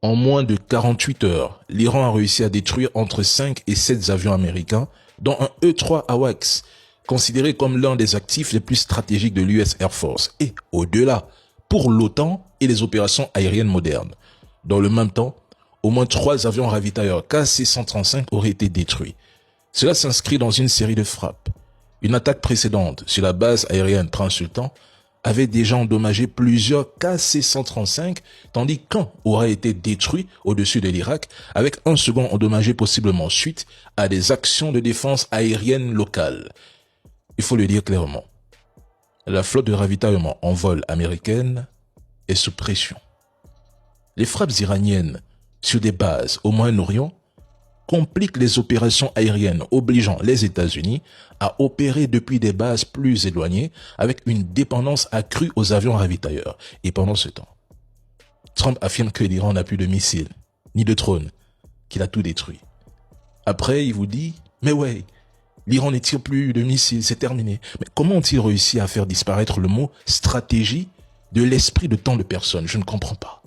En moins de 48 heures, l'Iran a réussi à détruire entre 5 et 7 avions américains, dont un E-3 AWACS, considéré comme l'un des actifs les plus stratégiques de l'US Air Force, et au-delà, pour l'OTAN et les opérations aériennes modernes. Dans le même temps, au moins 3 avions ravitailleurs KC-135 auraient été détruits. Cela s'inscrit dans une série de frappes. Une attaque précédente sur la base aérienne Prince-Sultan avait déjà endommagé plusieurs KC-135, tandis qu'un aurait été détruit au-dessus de l'Irak, avec un second endommagé possiblement suite à des actions de défense aérienne locales. Il faut le dire clairement, la flotte de ravitaillement en vol américaine est sous pression. Les frappes iraniennes sur des bases au Moyen-Orient compliquent les opérations aériennes, obligeant les États-Unis à opérer depuis des bases plus éloignées avec une dépendance accrue aux avions ravitailleurs. Et pendant ce temps, Trump affirme que l'Iran n'a plus de missiles, ni de drones, qu'il a tout détruit. Après, il vous dit, mais ouais, l'Iran ne tire plus de missiles, c'est terminé. Mais comment ont-ils réussi à faire disparaître le mot stratégie de l'esprit de tant de personnes? Je ne comprends pas.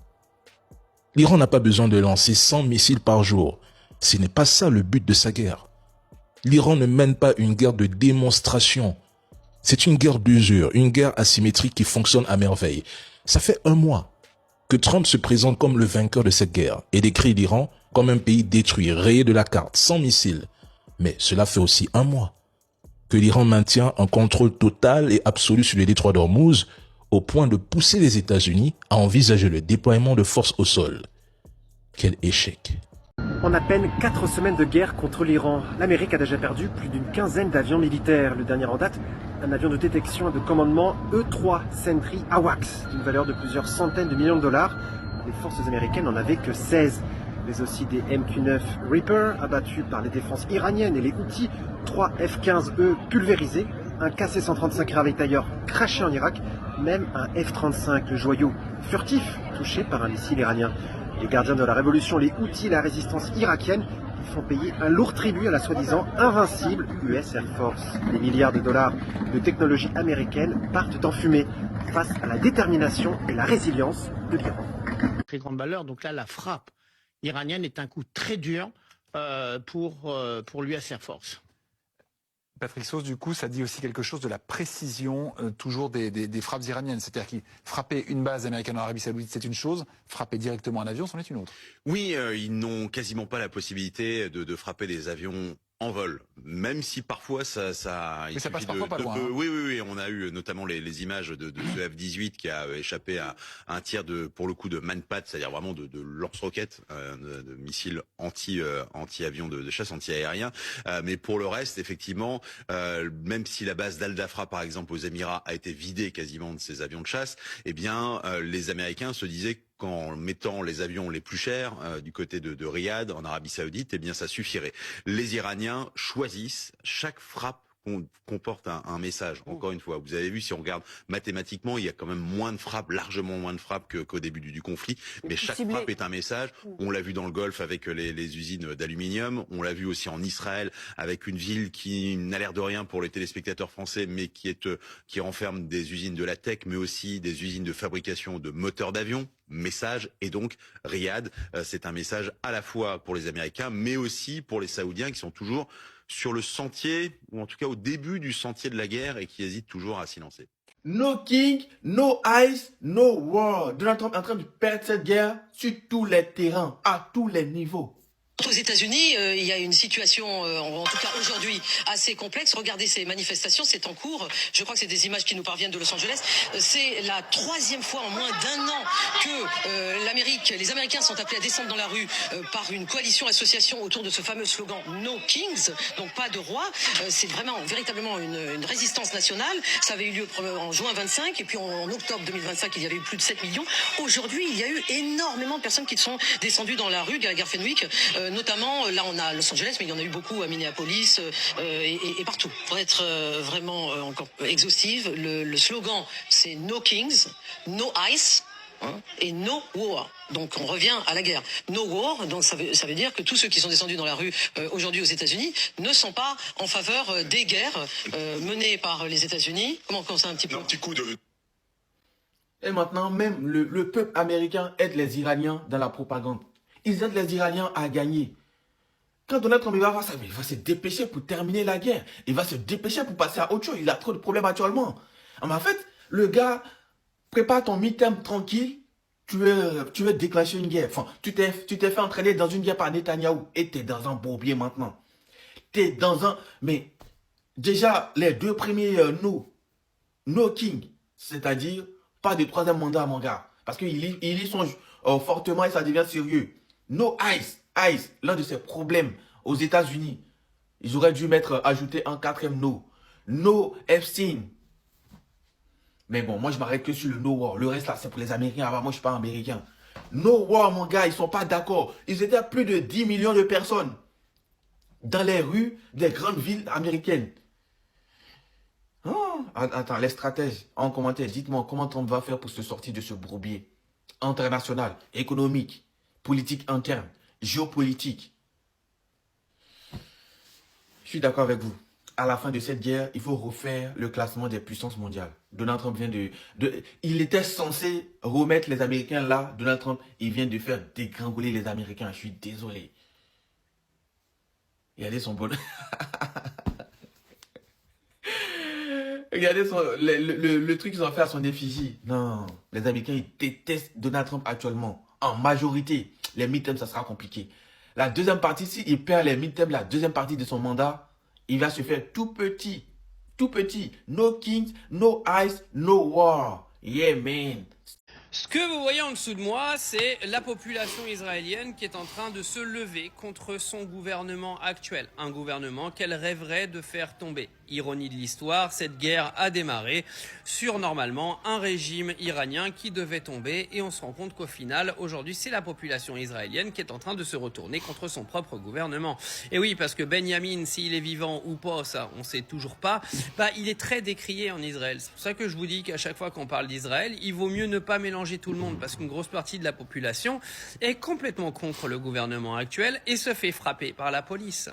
L'Iran n'a pas besoin de lancer 100 missiles par jour. Ce n'est pas ça le but de sa guerre. L'Iran ne mène pas une guerre de démonstration. C'est une guerre d'usure, une guerre asymétrique qui fonctionne à merveille. Ça fait un mois que Trump se présente comme le vainqueur de cette guerre et décrit l'Iran comme un pays détruit, rayé de la carte, sans missiles. Mais cela fait aussi un mois que l'Iran maintient un contrôle total et absolu sur le détroit d'Ormuz au point de pousser les États-Unis à envisager le déploiement de forces au sol. Quel échec! En à peine 4 semaines de guerre contre l'Iran, l'Amérique a déjà perdu plus d'une quinzaine d'avions militaires. Le dernier en date, un avion de détection et de commandement E-3 Sentry AWACS, d'une valeur de plusieurs centaines de millions de dollars. Les forces américaines n'en avaient que 16. Mais aussi des MQ-9 Reaper abattus par les défenses iraniennes et les Houthis, 3 F-15E pulvérisés, un KC-135 ravitailleur craché en Irak, même un F-35, le joyau furtif, touché par un missile iranien. Les gardiens de la révolution, les Houthis et la résistance irakienne, ils font payer un lourd tribut à la soi-disant invincible US Air Force. Les milliards de dollars de technologie américaine partent en fumée face à la détermination et la résilience de l'Iran. Très grande valeur, donc là la frappe iranienne est un coup très dur pour l'US Air Force. Patrick Sauce, du coup, ça dit aussi quelque chose de la précision toujours des frappes iraniennes. C'est-à-dire qu'ils frapper une base américaine en Arabie Saoudite, c'est une chose, frapper directement un avion, c'en est une autre. Oui, ils n'ont quasiment pas la possibilité de frapper des avions en vol, même si parfois ça Mais ça passe parfois pas loin. Hein. Oui, on a eu notamment les images de ce F-18 qui a échappé à un tir pour le coup de Manpad, c'est-à-dire vraiment de lance-roquettes, de missiles anti-avions de chasse, anti-aériens. Mais pour le reste, effectivement, même si la base d'Al-Dafra, par exemple, aux Émirats, a été vidée quasiment de ces avions de chasse, eh bien, les Américains se disaient qu'en mettant les avions les plus chers du côté de Riyad, en Arabie Saoudite, eh bien ça suffirait. Les Iraniens choisissent chaque frappe comporte un message. Encore une fois, vous avez vu, si on regarde mathématiquement, il y a quand même moins de frappes, largement moins de frappes qu'au début du conflit. Mais chaque frappe est un message. On l'a vu dans le Golfe avec les usines d'aluminium. On l'a vu aussi en Israël avec une ville qui n'a l'air de rien pour les téléspectateurs français, mais qui renferme des usines de la tech, mais aussi des usines de fabrication de moteurs d'avion. Message. Et donc, Riyad, c'est un message à la fois pour les Américains, mais aussi pour les Saoudiens qui sont toujours sur le sentier, ou en tout cas au début du sentier de la guerre et qui hésitent toujours à s'y lancer. No king, no ice, no war. Donald Trump est en train de perdre cette guerre sur tous les terrains, à tous les niveaux. Aux États-Unis, il y a une situation, en tout cas aujourd'hui, assez complexe. Regardez ces manifestations, c'est en cours. Je crois que c'est des images qui nous parviennent de Los Angeles. C'est la 3e fois en moins d'1 an que les Américains sont appelés à descendre dans la rue par une coalition association autour de ce fameux slogan No Kings, donc pas de roi. C'est vraiment véritablement une résistance nationale. Ça avait eu lieu en juin 25 et puis en octobre 2025, il y avait eu plus de 7 millions. Aujourd'hui, il y a eu énormément de personnes qui sont descendues dans la rue, Gallagher Fenwick. Notamment, là on a Los Angeles, mais il y en a eu beaucoup à Minneapolis et partout. Pour être vraiment encore exhaustive, le slogan c'est No Kings, No Ice et No War. Donc on revient à la guerre. No War, donc ça veut dire que tous ceux qui sont descendus dans la rue aujourd'hui aux États-Unis ne sont pas en faveur des guerres menées par les États-Unis. Comment ça un petit peu ? Un petit coup de... Et maintenant, même le peuple américain aide les Iraniens dans la propagande. Ils aident les Iraniens à gagner. Quand Donald Trump va voir ça, il va se dépêcher pour terminer la guerre. Il va se dépêcher pour passer à autre chose. Il a trop de problèmes actuellement. Mais en fait, le gars, prépare ton midterm tranquille. Tu veux déclencher une guerre. Enfin, tu t'es fait entraîner dans une guerre par Netanyahou. Et tu es dans un bourbier maintenant. Tu es dans un... Mais déjà, les deux premiers no king, c'est-à-dire pas de troisième mandat, mon gars. Parce qu'il y songe fortement et ça devient sérieux. No ICE, l'un de ses problèmes aux États-Unis. Ils auraient dû ajouter un quatrième no. No Epstein. Mais bon, moi je m'arrête que sur le no war. Le reste là, c'est pour les Américains. Moi je suis pas américain. No war, mon gars, ils sont pas d'accord. Ils étaient plus de 10 millions de personnes dans les rues des grandes villes américaines. Oh, attends, les stratèges, en commentaire, dites-moi comment Trump va faire pour se sortir de ce bourbier international, économique, politique interne, géopolitique. Je suis d'accord avec vous. À la fin de cette guerre, il faut refaire le classement des puissances mondiales. Donald Trump vient il était censé remettre les Américains là. Donald Trump, il vient de faire dégringoler les Américains. Je suis désolé. Regardez son bonheur. Regardez le truc qu'ils ont fait à son effigie. Non, les Américains, ils détestent Donald Trump actuellement. En majorité, les midterms, ça sera compliqué. La deuxième partie, s'il perd les midterms, la deuxième partie de son mandat, il va se faire tout petit. Tout petit. No kings, no ice, no war. Yeah, man. Ce que vous voyez en dessous de moi, c'est la population israélienne qui est en train de se lever contre son gouvernement actuel. Un gouvernement qu'elle rêverait de faire tomber. Ironie de l'histoire, cette guerre a démarré sur normalement un régime iranien qui devait tomber et on se rend compte qu'au final, aujourd'hui, c'est la population israélienne qui est en train de se retourner contre son propre gouvernement. Et oui, parce que Benjamin, s'il est vivant ou pas, ça, on sait toujours pas, il est très décrié en Israël. C'est pour ça que je vous dis qu'à chaque fois qu'on parle d'Israël, il vaut mieux ne pas mélanger tout le monde parce qu'une grosse partie de la population est complètement contre le gouvernement actuel et se fait frapper par la police.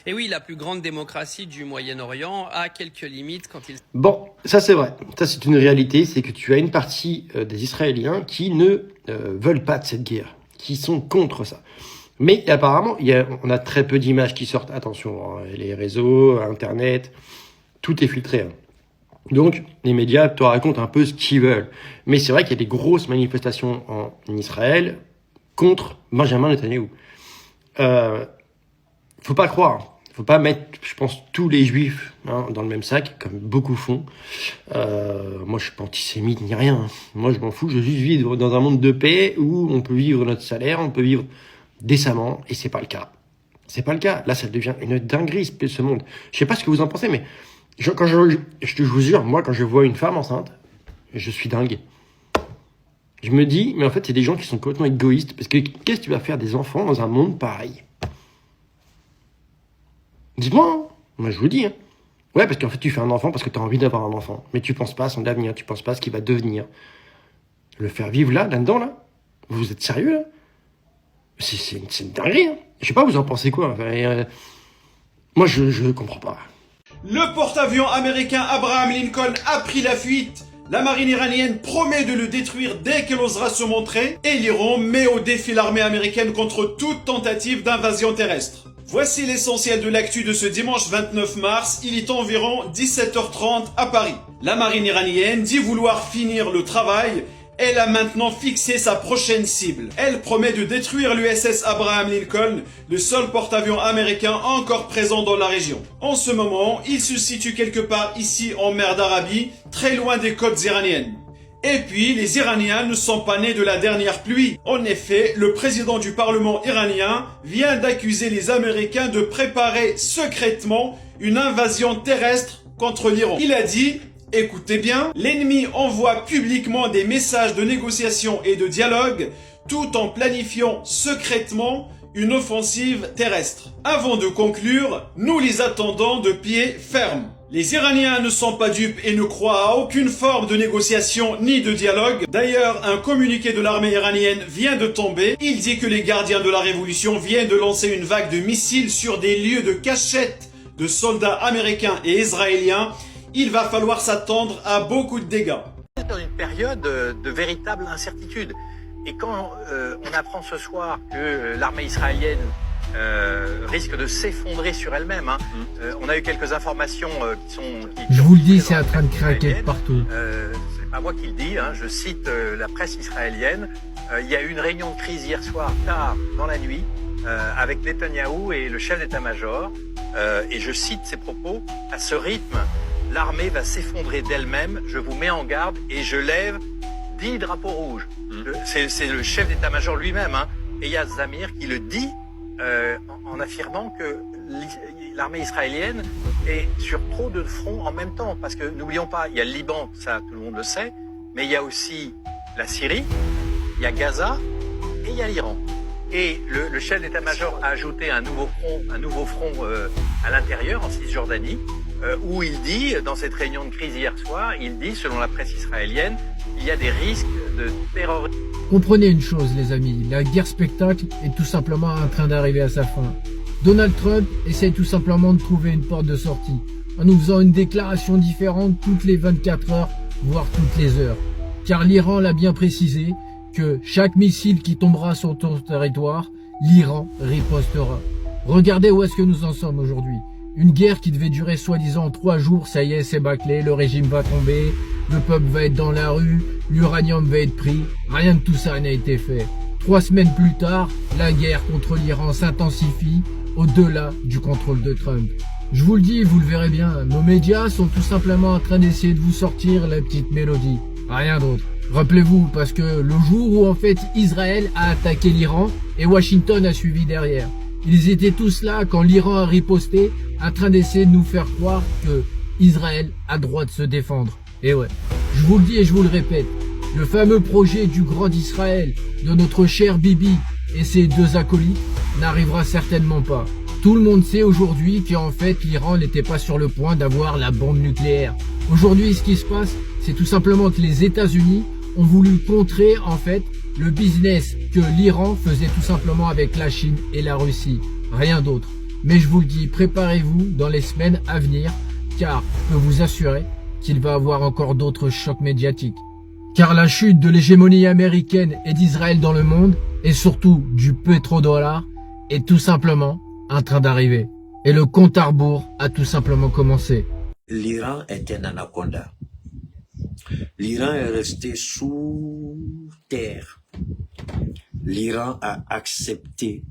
Et oui, la plus grande démocratie du Moyen-Orient a quelques limites quand il... Bon, ça c'est vrai. Ça c'est une réalité, c'est que tu as une partie des Israéliens qui ne veulent pas de cette guerre, qui sont contre ça. Mais apparemment, on a très peu d'images qui sortent. Attention, hein, les réseaux, Internet, tout est filtré. Hein. Donc, les médias te racontent un peu ce qu'ils veulent. Mais c'est vrai qu'il y a des grosses manifestations en Israël contre Benjamin Netanyahou. Faut pas croire. Faut pas mettre, je pense, tous les juifs dans le même sac, comme beaucoup font. Moi, je suis pas antisémite ni rien. Moi, je m'en fous. Je veux juste vivre dans un monde de paix où on peut vivre notre salaire, on peut vivre décemment, et c'est pas le cas. C'est pas le cas. Là, ça devient une dinguerie, ce monde. Je sais pas ce que vous en pensez, mais je vous jure, moi, quand je vois une femme enceinte, je suis dingue. Je me dis, mais en fait, c'est des gens qui sont complètement égoïstes, parce que qu'est-ce que tu vas faire des enfants dans un monde pareil? Dites-moi, hein. Moi je vous dis. Hein. Ouais, parce qu'en fait, tu fais un enfant parce que tu as envie d'avoir un enfant. Mais tu penses pas à son avenir, tu penses pas à ce qu'il va devenir. Le faire vivre là-dedans, là? Vous êtes sérieux, là? C'est une dinguerie, hein. Je sais pas, vous en pensez quoi? Enfin, moi, je comprends pas. Le porte-avions américain Abraham Lincoln a pris la fuite. La marine iranienne promet de le détruire dès qu'elle osera se montrer. Et l'Iran met au défi l'armée américaine contre toute tentative d'invasion terrestre. Voici l'essentiel de l'actu de ce dimanche 29 mars, il est environ 17h30 à Paris. La marine iranienne dit vouloir finir le travail, elle a maintenant fixé sa prochaine cible. Elle promet de détruire l'USS Abraham Lincoln, le seul porte-avions américain encore présent dans la région. En ce moment, il se situe quelque part ici en mer d'Arabie, très loin des côtes iraniennes. Et puis, les Iraniens ne sont pas nés de la dernière pluie. En effet, le président du Parlement iranien vient d'accuser les Américains de préparer secrètement une invasion terrestre contre l'Iran. Il a dit, écoutez bien, l'ennemi envoie publiquement des messages de négociation et de dialogue tout en planifiant secrètement une offensive terrestre. Avant de conclure, nous les attendons de pied ferme. Les Iraniens ne sont pas dupes et ne croient à aucune forme de négociation ni de dialogue. D'ailleurs, un communiqué de l'armée iranienne vient de tomber. Il dit que les gardiens de la révolution viennent de lancer une vague de missiles sur des lieux de cachette de soldats américains et israéliens. Il va falloir s'attendre à beaucoup de dégâts. période de véritable incertitude. Et quand on apprend ce soir que l'armée israélienne risque de s'effondrer sur elle-même, hein, on a eu quelques informations qui sont... Je vous le dis, c'est en train de craquer partout. C'est pas moi qui le dis, hein, je cite la presse israélienne. Il y a eu une réunion de crise hier soir, tard dans la nuit, avec Netanyahou et le chef d'état-major. Et je cite ses propos: à ce rythme, l'armée va s'effondrer d'elle-même, je vous mets en garde et je lève 10 drapeaux rouges. C'est le chef d'état-major lui-même, hein, Eyaz Zamir, qui le dit en affirmant que l'armée israélienne est sur trop de fronts en même temps. Parce que n'oublions pas, il y a le Liban, ça tout le monde le sait, mais il y a aussi la Syrie, il y a Gaza et il y a l'Iran. Et le chef d'état-major a ajouté un nouveau front à l'intérieur, en Cisjordanie, où il dit, dans cette réunion de crise hier soir, il dit, selon la presse israélienne, il y a des risques de terrorisme. Comprenez une chose, les amis, la guerre spectacle est tout simplement en train d'arriver à sa fin. Donald Trump essaye tout simplement de trouver une porte de sortie, en nous faisant une déclaration différente toutes les 24 heures, voire toutes les heures. Car l'Iran l'a bien précisé, que chaque missile qui tombera sur ton territoire, l'Iran ripostera. Regardez où est-ce que nous en sommes aujourd'hui. Une guerre qui devait durer soi-disant 3 jours, ça y est, c'est bâclé, le régime va tomber, le peuple va être dans la rue, l'uranium va être pris, rien de tout ça n'a été fait. 3 semaines plus tard, la guerre contre l'Iran s'intensifie au-delà du contrôle de Trump. Je vous le dis, vous le verrez bien, nos médias sont tout simplement en train d'essayer de vous sortir la petite mélodie, rien d'autre. Rappelez-vous, parce que le jour où en fait Israël a attaqué l'Iran et Washington a suivi derrière, ils étaient tous là quand l'Iran a riposté, en train d'essayer de nous faire croire que Israël a droit de se défendre. Et ouais, je vous le dis et je vous le répète, le fameux projet du grand Israël, de notre cher Bibi et ses 2 acolytes, n'arrivera certainement pas. Tout le monde sait aujourd'hui qu'en fait l'Iran n'était pas sur le point d'avoir la bombe nucléaire. Aujourd'hui, ce qui se passe, c'est tout simplement que les États-Unis ont voulu contrer en fait le business que l'Iran faisait tout simplement avec la Chine et la Russie. Rien d'autre. Mais je vous le dis, préparez-vous dans les semaines à venir, car je peux vous assurer qu'il va y avoir encore d'autres chocs médiatiques. Car la chute de l'hégémonie américaine et d'Israël dans le monde, et surtout du pétrodollar, est tout simplement en train d'arriver. Et le compte à rebours a tout simplement commencé. L'Iran est un anaconda. L'Iran est resté sous terre. L'Iran a accepté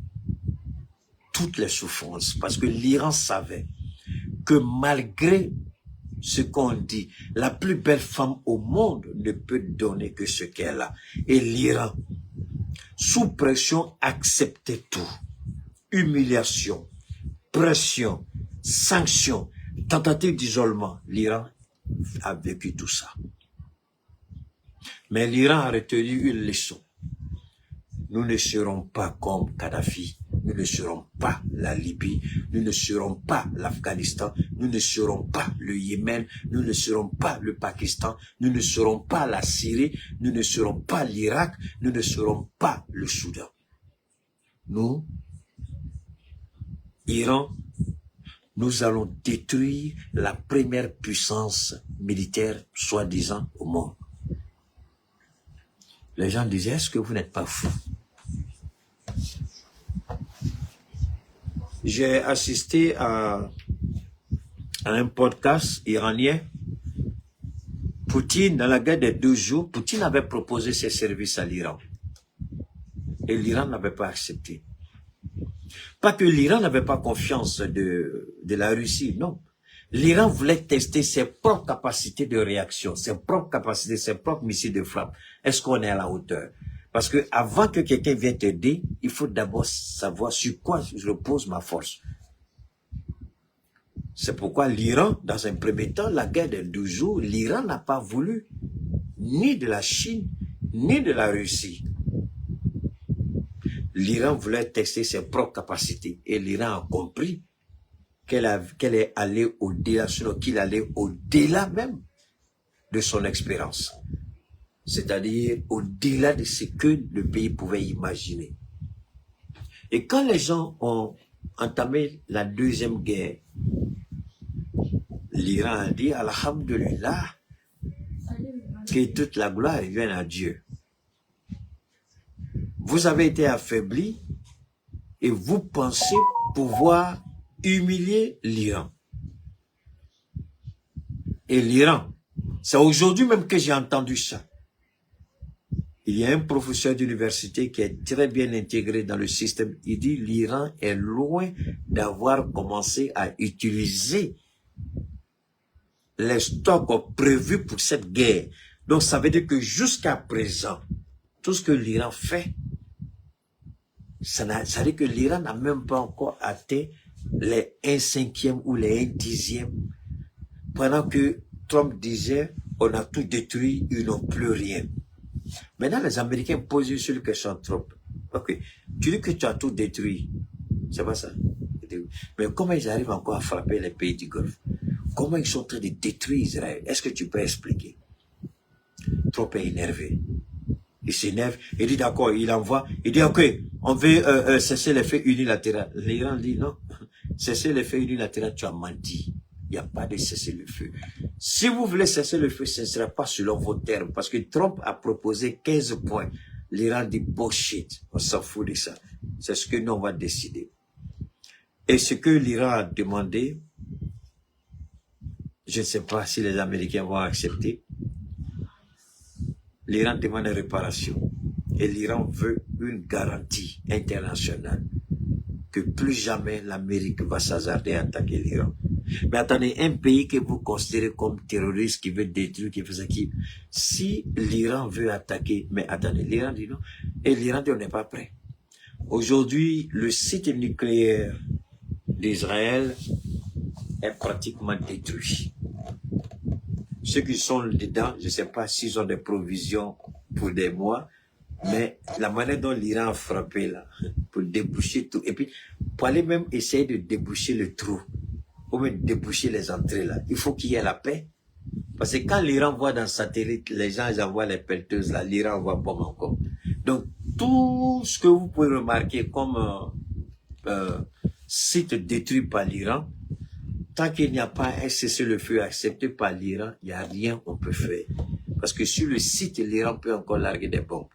toutes les souffrances parce que l'Iran savait que malgré ce qu'on dit, la plus belle femme au monde ne peut donner que ce qu'elle a. Et l'Iran, sous pression, acceptait tout. Humiliation, pression, sanctions, tentative d'isolement. L'Iran a vécu tout ça. Mais l'Iran a retenu une leçon. Nous ne serons pas comme Kadhafi, nous ne serons pas la Libye, nous ne serons pas l'Afghanistan, nous ne serons pas le Yémen, nous ne serons pas le Pakistan, nous ne serons pas la Syrie, nous ne serons pas l'Irak, nous ne serons pas le Soudan. Nous, Iran, nous allons détruire la première puissance militaire, soi-disant, au monde. Les gens disaient, est-ce que vous n'êtes pas fou? J'ai assisté à un podcast iranien. Poutine, dans la guerre des 2 jours, Poutine avait proposé ses services à l'Iran. Et l'Iran n'avait pas accepté. Pas que l'Iran n'avait pas confiance de la Russie, non. L'Iran voulait tester ses propres capacités de réaction, ses propres capacités, ses propres missiles de frappe. Est-ce qu'on est à la hauteur? Parce que avant que quelqu'un vienne t'aider, il faut d'abord savoir sur quoi je repose ma force. C'est pourquoi l'Iran, dans un premier temps, la guerre des 12 jours, l'Iran n'a pas voulu ni de la Chine, ni de la Russie. L'Iran voulait tester ses propres capacités et l'Iran a compris qu'elle est allée au-delà, sinon qu'il allait au-delà même de son expérience. C'est-à-dire au-delà de ce que le pays pouvait imaginer. Et quand les gens ont entamé la 2e guerre, l'Iran a dit, Alhamdulillah, que toute la gloire revienne à Dieu. Vous avez été affaibli et vous pensez pouvoir humilier l'Iran. Et l'Iran, c'est aujourd'hui même que j'ai entendu ça. Il y a un professeur d'université qui est très bien intégré dans le système. Il dit l'Iran est loin d'avoir commencé à utiliser les stocks prévus pour cette guerre. Donc ça veut dire que jusqu'à présent, tout ce que l'Iran fait, ça veut dire que l'Iran n'a même pas encore atteint les 1/5 ou les 1/10. Pendant que Trump disait, on a tout détruit, ils n'ont plus rien. Maintenant, les Américains posent une seule question à Trump. Ok, tu dis que tu as tout détruit. C'est pas ça. Mais comment ils arrivent encore à frapper les pays du Golfe? Comment ils sont en train de détruire Israël? Est-ce que tu peux expliquer? Trump est énervé. Il s'énerve. Il dit d'accord, il envoie. Il dit ok, on veut cesser l'effet unilatéral. L'Iran dit non. Cesser l'effet unilatéral, tu as menti. Il n'y a pas de cessez-le-feu. Si vous voulez cesser le feu, ce ne sera pas selon vos termes. Parce que Trump a proposé 15 points. L'Iran dit bullshit. On s'en fout de ça. C'est ce que nous, on va décider. Et ce que l'Iran a demandé, je ne sais pas si les Américains vont accepter. L'Iran demande une réparation. Et l'Iran veut une garantie internationale que plus jamais l'Amérique va s'hasarder à attaquer l'Iran. Mais attendez, un pays que vous considérez comme terroriste, qui veut détruire, qui fait ça, si l'Iran veut attaquer, mais attendez, l'Iran dit non, et l'Iran dit on n'est pas prêt. Aujourd'hui, le site nucléaire d'Israël est pratiquement détruit. Ceux qui sont dedans, je ne sais pas s'ils ont des provisions pour des mois, mais la manière dont l'Iran a frappé là, pour déboucher tout, et puis pour aller même essayer de déboucher le trou, ou même déboucher les entrées là, il faut qu'il y ait la paix. Parce que quand l'Iran voit dans le satellite, les gens ils envoient les pelleteuses là, l'Iran envoie bombe encore. Donc tout ce que vous pouvez remarquer comme site détruit par l'Iran, tant qu'il n'y a pas un cessez-le-feu accepté par l'Iran, il n'y a rien qu'on peut faire. Parce que sur le site, l'Iran peut encore larguer des bombes.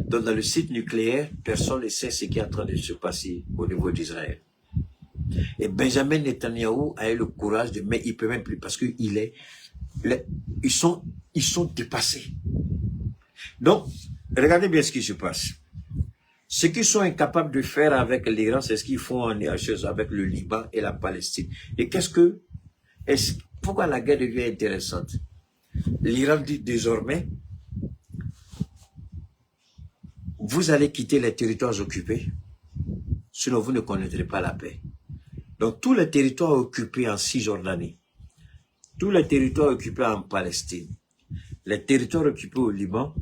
Donc dans le site nucléaire, personne ne sait ce qui est en train de se passer au niveau d'Israël. Et Benjamin Netanyahou a eu le courage de, mais il ne peut même plus parce qu'ils sont dépassés. Donc, regardez bien ce qui se passe. Ce qu'ils sont incapables de faire avec l'Iran, c'est ce qu'ils font avec le Liban et la Palestine. Et pourquoi la guerre devient intéressante? L'Iran dit désormais, vous allez quitter les territoires occupés, sinon vous ne connaîtrez pas la paix. Donc tous les territoires occupés en Cisjordanie, tous les territoires occupés en Palestine, les territoires occupés au Liban,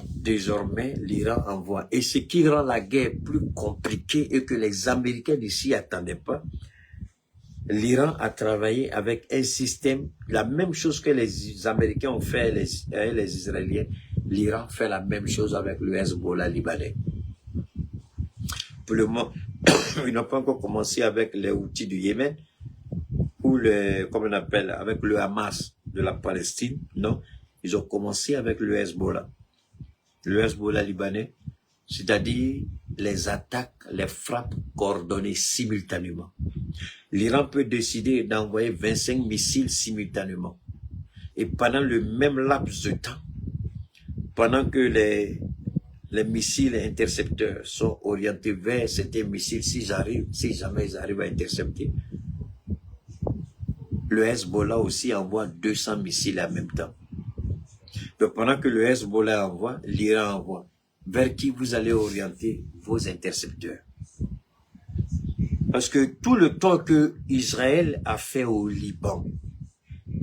désormais l'Iran envoie. Et ce qui rend la guerre plus compliquée et que les Américains d'ici n'attendaient pas, l'Iran a travaillé avec un système, la même chose que les Américains ont fait avec les Israéliens, l'Iran fait la même chose avec le Hezbollah libanais. Pour le moment, ils n'ont pas encore commencé avec les Houthis du Yémen, ou comme on appelle, avec le Hamas de la Palestine, non, ils ont commencé avec le Hezbollah. Le Hezbollah libanais, c'est-à-dire les attaques, les frappes coordonnées simultanément. L'Iran peut décider d'envoyer 25 missiles simultanément. Et pendant le même laps de temps, pendant que les missiles intercepteurs sont orientés vers certains missiles, si jamais ils arrivent à intercepter, le Hezbollah aussi envoie 200 missiles en même temps. Donc pendant que le Hezbollah envoie, l'Iran envoie. Vers qui vous allez orienter vos intercepteurs? Parce que tout le temps que Israël a fait au Liban,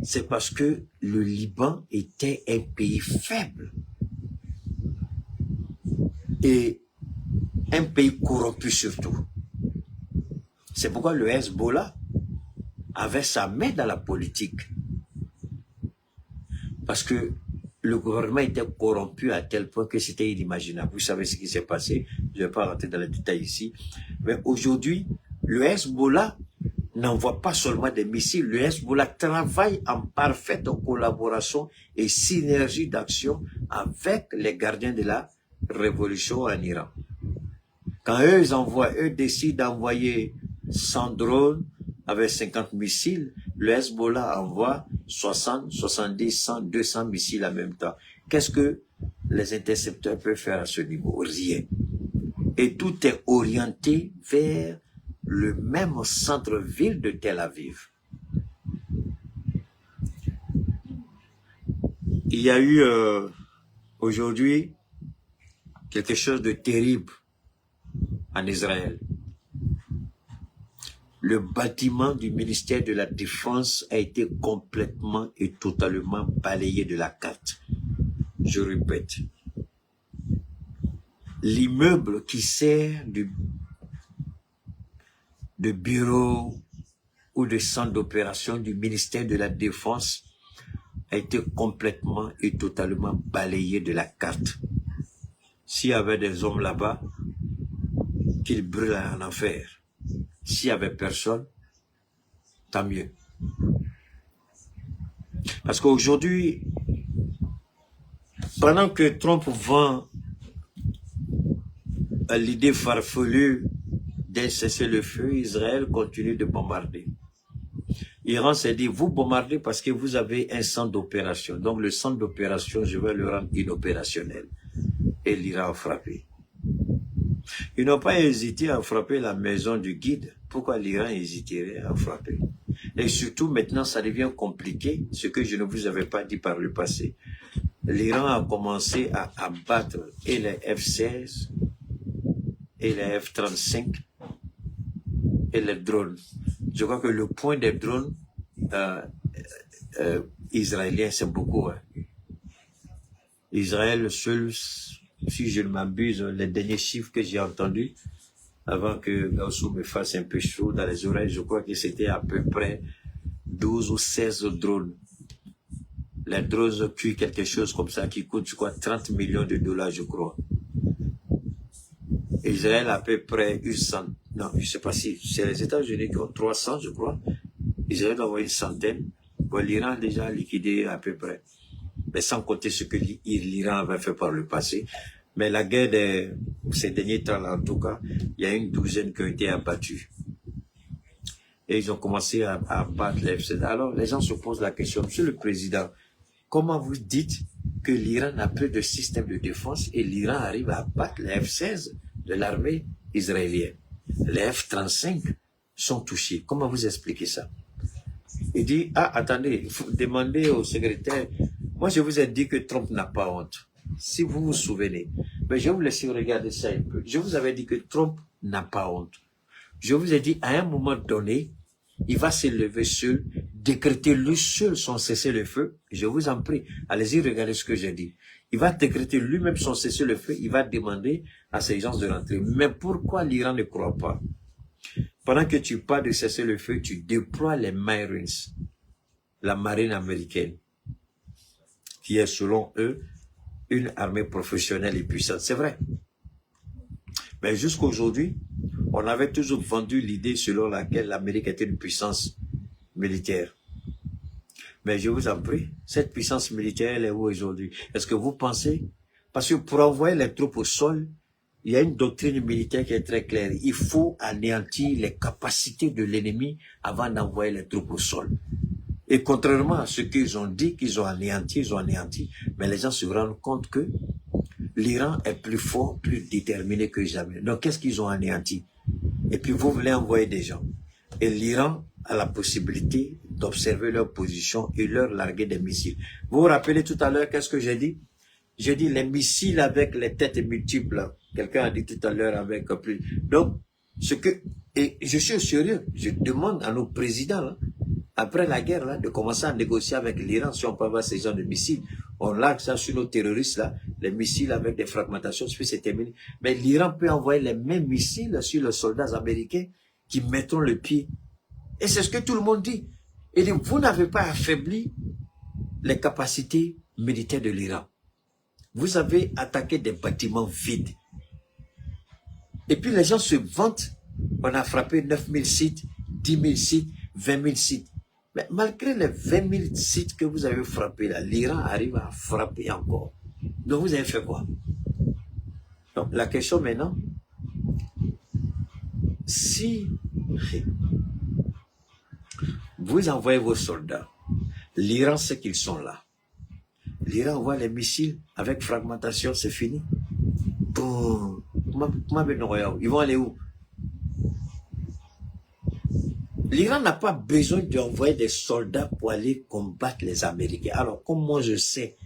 c'est parce que le Liban était un pays faible. Et un pays corrompu surtout. C'est pourquoi le Hezbollah avait sa main dans la politique. Parce que le gouvernement était corrompu à tel point que c'était inimaginable. Vous savez ce qui s'est passé. Je ne vais pas rentrer dans les détails ici. Mais aujourd'hui, le Hezbollah n'envoie pas seulement des missiles, le Hezbollah travaille en parfaite collaboration et synergie d'action avec les gardiens de la révolution en Iran. Quand eux décident d'envoyer 100 drones avec 50 missiles, le Hezbollah envoie 60, 70, 100, 200 missiles en même temps. Qu'est-ce que les intercepteurs peuvent faire à ce niveau? Rien. Et tout est orienté vers le même centre-ville de Tel Aviv. Il y a eu aujourd'hui quelque chose de terrible en Israël. Le bâtiment du ministère de la Défense a été complètement et totalement balayé de la carte. Je répète, l'immeuble qui sert de bureau ou de centre d'opération du ministère de la Défense a été complètement et totalement balayé de la carte. S'il y avait des hommes là-bas, qu'ils brûlent en enfer. S'il n'y avait personne, tant mieux. Parce qu'aujourd'hui, pendant que Trump vend l'idée farfelue d'un cessez-le-feu, Israël continue de bombarder. Iran s'est dit, vous bombardez parce que vous avez un centre d'opération. Donc le centre d'opération, je vais le rendre inopérationnel. Et l'Iran a frappé. Ils n'ont pas hésité à frapper la maison du guide. Pourquoi l'Iran hésiterait à frapper? Et surtout, maintenant, ça devient compliqué, ce que je ne vous avais pas dit par le passé. L'Iran a commencé à abattre et les F-16 et les F-35 et les drones. Je crois que le point des drones israéliens, c'est beaucoup. Hein. Israël seul, si je ne m'abuse, les derniers chiffres que j'ai entendus, avant que Gaussou me fasse un peu chaud dans les oreilles, je crois que c'était à peu près 12 ou 16 drones. Les drones tuent quelque chose comme ça qui coûte, je crois, 30 millions de dollars, je crois. Israël a à peu près une centaine. Non, je ne sais pas si c'est les États-Unis qui ont 300, je crois. Israël doit avoir une centaine. Bon, l'Iran a déjà liquidé à peu près. Mais sans compter ce que l'Iran avait fait par le passé. Mais la guerre ces derniers temps, en tout cas, il y a une douzaine qui ont été abattus. Et ils ont commencé à abattre les F-16. Alors, les gens se posent la question, Monsieur le Président, comment vous dites que l'Iran n'a plus de système de défense et l'Iran arrive à abattre les F-16 de l'armée israélienne? Les F-35 sont touchés. Comment vous expliquez ça? Il dit, ah, attendez, il faut demander au secrétaire. Moi, je vous ai dit que Trump n'a pas honte. Si vous vous souvenez. Mais je vais vous laisser regarder ça un peu. Je vous avais dit que Trump n'a pas honte. Je vous ai dit, à un moment donné, il va se lever seul, décréter lui seul son cessez-le-feu. Je vous en prie, allez-y, regardez ce que j'ai dit. Il va décréter lui-même son cessez-le-feu. Il va demander à ses gens de rentrer. Mais pourquoi l'Iran ne croit pas? Pendant que tu parles de cessez-le-feu, tu déploies les Marines, la marine américaine, qui est selon eux une armée professionnelle et puissante. C'est vrai. Mais jusqu'aujourd'hui, on avait toujours vendu l'idée selon laquelle l'Amérique était une puissance militaire. Mais je vous en prie, cette puissance militaire, elle est où aujourd'hui? Est-ce que vous pensez? Parce que pour envoyer les troupes au sol, il y a une doctrine militaire qui est très claire. Il faut anéantir les capacités de l'ennemi avant d'envoyer les troupes au sol. Et contrairement à ce qu'ils ont dit, qu'ils ont anéanti, mais les gens se rendent compte que l'Iran est plus fort, plus déterminé que jamais. Donc qu'est-ce qu'ils ont anéanti? Et puis vous voulez envoyer des gens. Et l'Iran a la possibilité d'observer leur position et leur larguer des missiles. Vous vous rappelez tout à l'heure, qu'est-ce que j'ai dit? J'ai dit les missiles avec les têtes multiples. Quelqu'un a dit tout à l'heure avec plus. Donc, et je suis sérieux, je demande à nos présidents, là, après la guerre, là, de commencer à négocier avec l'Iran si on peut avoir ces genres de missiles. On largue ça sur nos terroristes, là, les missiles avec des fragmentations, puis c'est terminé. Mais l'Iran peut envoyer les mêmes missiles sur les soldats américains qui mettront le pied. Et c'est ce que tout le monde dit. Et dit, vous n'avez pas affaibli les capacités militaires de l'Iran. Vous avez attaqué des bâtiments vides. Et puis les gens se vantent. On a frappé 9000 sites, 10 000 sites, 20 000 sites. Mais malgré les 20 000 sites que vous avez frappés là, l'Iran arrive à frapper encore. Donc vous avez fait quoi? Donc la question maintenant, si vous envoyez vos soldats, l'Iran sait qu'ils sont là. L'Iran envoie les missiles avec fragmentation, c'est fini. Boum. Ils vont aller où? L'Iran n'a pas besoin d'envoyer des soldats pour aller combattre les Américains. Alors, comme moi je sais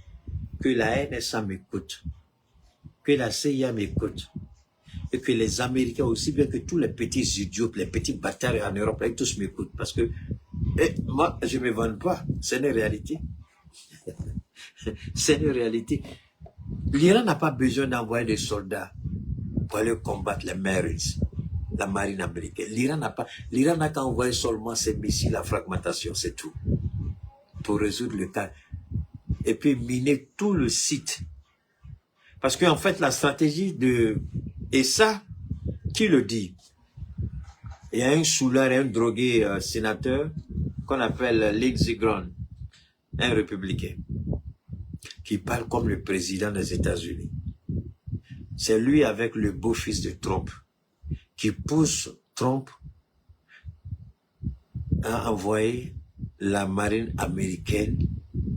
que la NSA m'écoute, que la CIA m'écoute, et que les Américains, aussi bien que tous les petits idiots, les petits bâtards en Europe, ils tous m'écoutent. Parce que moi, je ne me vante pas. C'est une réalité. C'est une réalité. L'Iran n'a pas besoin d'envoyer des soldats pour aller combattre les Marines, la marine américaine. L'Iran n'a qu'à envoyer seulement ses missiles à fragmentation, c'est tout. Pour résoudre le cas. Et puis miner tout le site. Parce qu'en fait, la stratégie de... Et ça, qui le dit? Il y a un soulard, un drogué sénateur qu'on appelle Lindsey Graham, un républicain, qui parle comme le président des États-Unis. C'est lui avec le beau-fils de Trump qui pousse Trump à envoyer la marine américaine,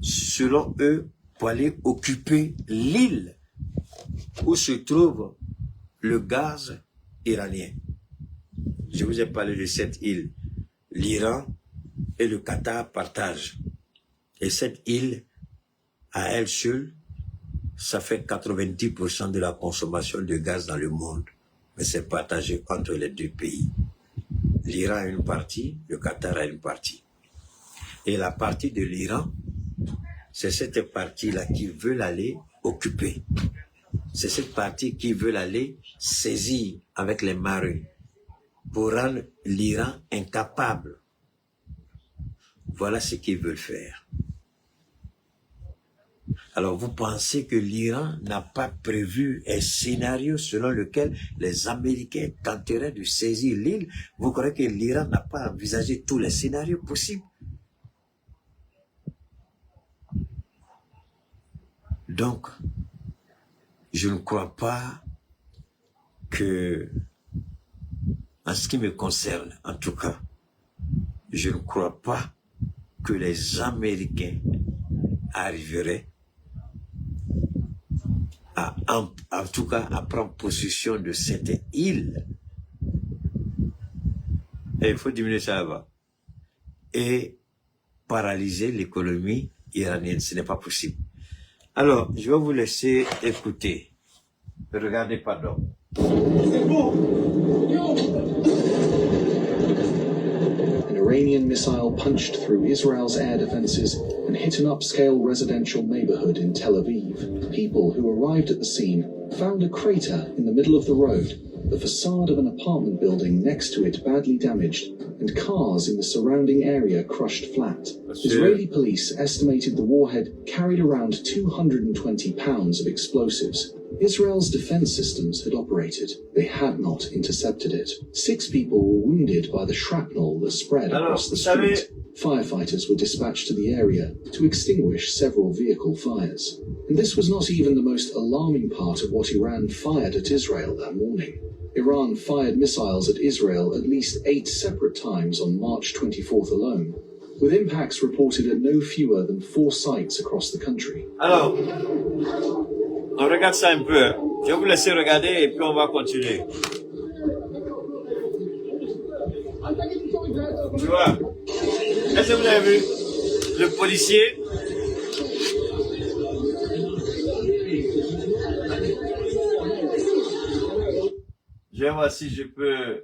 selon eux, pour aller occuper l'île où se trouve le gaz iranien. Je vous ai parlé de cette île. L'Iran et le Qatar partagent. Et cette île, à elle seule, ça fait 90% de la consommation de gaz dans le monde. Mais c'est partagé entre les deux pays. L'Iran a une partie, le Qatar a une partie. Et la partie de l'Iran, c'est cette partie-là qui veut aller occuper. C'est cette partie qui veut aller saisir avec les marins pour rendre l'Iran incapable. Voilà ce qu'ils veulent faire. Alors vous pensez que l'Iran n'a pas prévu un scénario selon lequel les Américains tenteraient de saisir l'île? Vous croyez que l'Iran n'a pas envisagé tous les scénarios possibles? Donc, je ne crois pas que, en ce qui me concerne, en tout cas, je ne crois pas que les Américains arriveraient en tout cas, à prendre possession de cette île. Et il faut diminuer ça là-bas. Et paralyser l'économie iranienne. Ce n'est pas possible. Alors, je vais vous laisser écouter. Regardez, pardon. An Iranian missile punched through Israel's air defenses and hit an upscale residential neighborhood in Tel Aviv. People who arrived at the scene found a crater in the middle of the road, the facade of an apartment building next to it badly damaged, and cars in the surrounding area crushed flat. Israeli police estimated the warhead carried around 220 pounds of explosives. Israel's defense systems had operated. They had not intercepted it. 6 people were wounded by the shrapnel that spread across the street. Firefighters were dispatched to the area to extinguish several vehicle fires. And this was not even the most alarming part of what Iran fired at Israel that morning. Iran fired missiles at Israel at least 8 separate times on March 24th alone, with impacts reported at no fewer than 4 sites across the country. Alors, on regarde ça un peu. Je vais vous laisser regarder et puis on va continuer. Tu vois, est-ce que vous avez vu le policier? Je vais voir si je peux...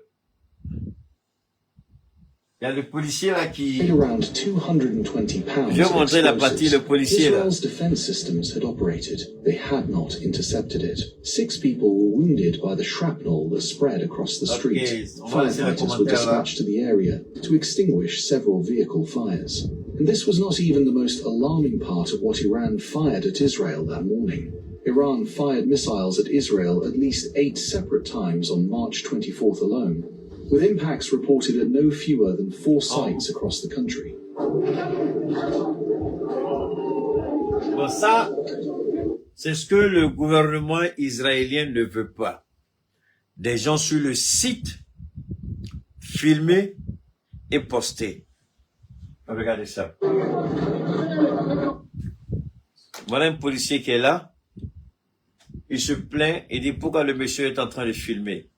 Il y a le policier là qui... Around 220 pounds. Je vais montrer la partie, le policier là. Israel's defense systems had operated. They had not intercepted it. 6 people were wounded by the shrapnel that spread across the street. Firefighters were dispatched to the area to extinguish several vehicle fires. And this was not even the most alarming part of what Iran fired at Israel that morning. Iran fired missiles at Israel at least 8 separate times on March 24th alone, with impacts reported at no fewer than 4 sites across the country. Bon, ça, c'est ce que le gouvernement israélien ne veut pas. Des gens sur le site, filmés et postés. Regardez ça. Voilà un policier qui est là. Il se plaint et dit pourquoi le monsieur est en train de filmer.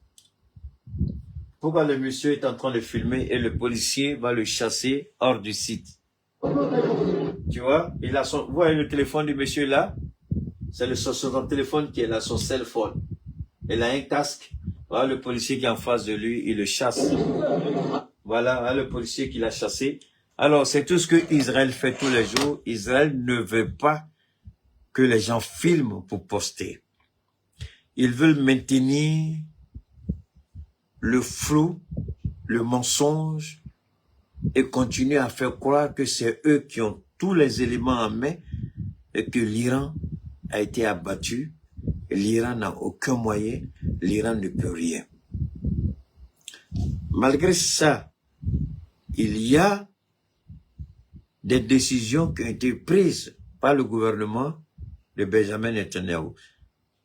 Pourquoi le monsieur est en train de filmer et le policier va le chasser hors du site. Tu vois, il a son, vous voyez le téléphone du monsieur là, c'est son téléphone qui est là, son cell phone. Il a un casque. Voilà le policier qui est en face de lui, il le chasse. Voilà le policier qui l'a chassé. Alors, c'est tout ce que Israël fait tous les jours. Israël ne veut pas que les gens filment pour poster. Ils veulent maintenir le flou, le mensonge et continuer à faire croire que c'est eux qui ont tous les éléments en main et que l'Iran a été abattu. L'Iran n'a aucun moyen, l'Iran ne peut rien. Malgré ça, il y a des décisions qui ont été prises par le gouvernement de Benjamin Netanyahu.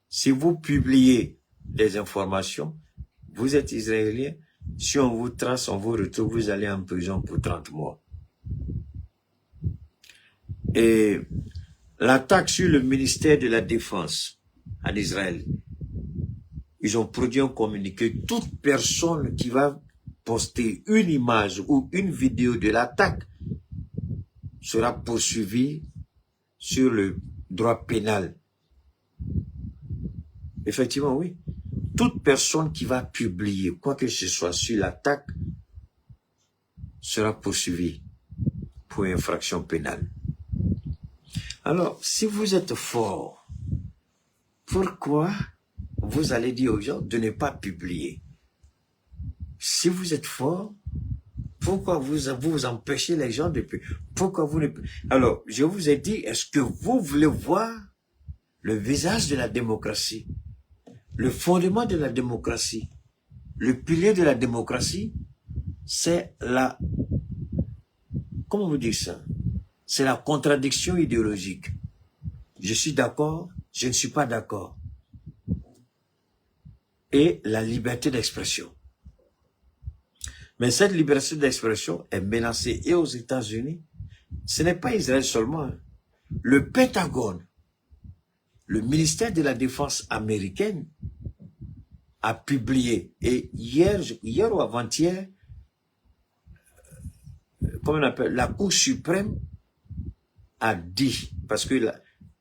Si vous publiez des informations, vous êtes israélien, si on vous trace, on vous retrouve, vous allez en prison pour 30 mois. Et l'attaque sur le ministère de la Défense en Israël, ils ont produit un communiqué. Toute personne qui va poster une image ou une vidéo de l'attaque sera poursuivie sur le droit pénal. Effectivement, oui. Toute personne qui va publier quoi que ce soit sur l'attaque sera poursuivie pour infraction pénale. Alors, si vous êtes fort, pourquoi vous allez dire aux gens de ne pas publier? Si vous êtes fort, pourquoi vous empêchez les gens de publier? Pourquoi vous ne... Alors, je vous ai dit, est-ce que vous voulez voir le visage de la démocratie? Le fondement de la démocratie, le pilier de la démocratie, c'est la... Comment vous dire ça? C'est la contradiction idéologique. Je suis d'accord, je ne suis pas d'accord. Et la liberté d'expression. Mais cette liberté d'expression est menacée et aux États-Unis. Ce n'est pas Israël seulement. Hein. Le Pentagone, le ministère de la Défense américaine, a publié, et hier ou avant-hier, comment on appelle, la Cour suprême a dit, parce que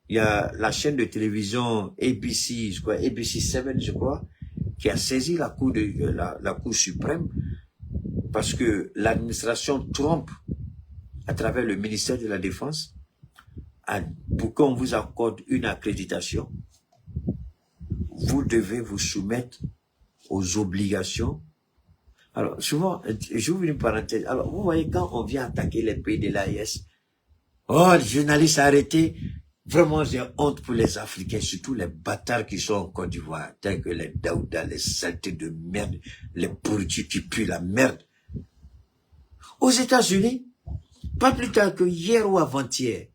il y a la chaîne de télévision ABC, je crois, ABC 7, je crois, qui a saisi la Cour suprême, parce que l'administration Trump, à travers le ministère de la Défense, pour qu'on vous accorde une accréditation, vous devez vous soumettre aux obligations. Alors, souvent, je vous une parenthèse. Alors, vous voyez, quand on vient attaquer les pays de l'AIS, oh, les journalistes arrêtés, vraiment, j'ai honte pour les Africains, surtout les bâtards qui sont en Côte d'Ivoire, tels que les Daouda, les saletés de merde, les pourritus qui puent la merde. Aux États-Unis, pas plus tard que hier ou avant-hier,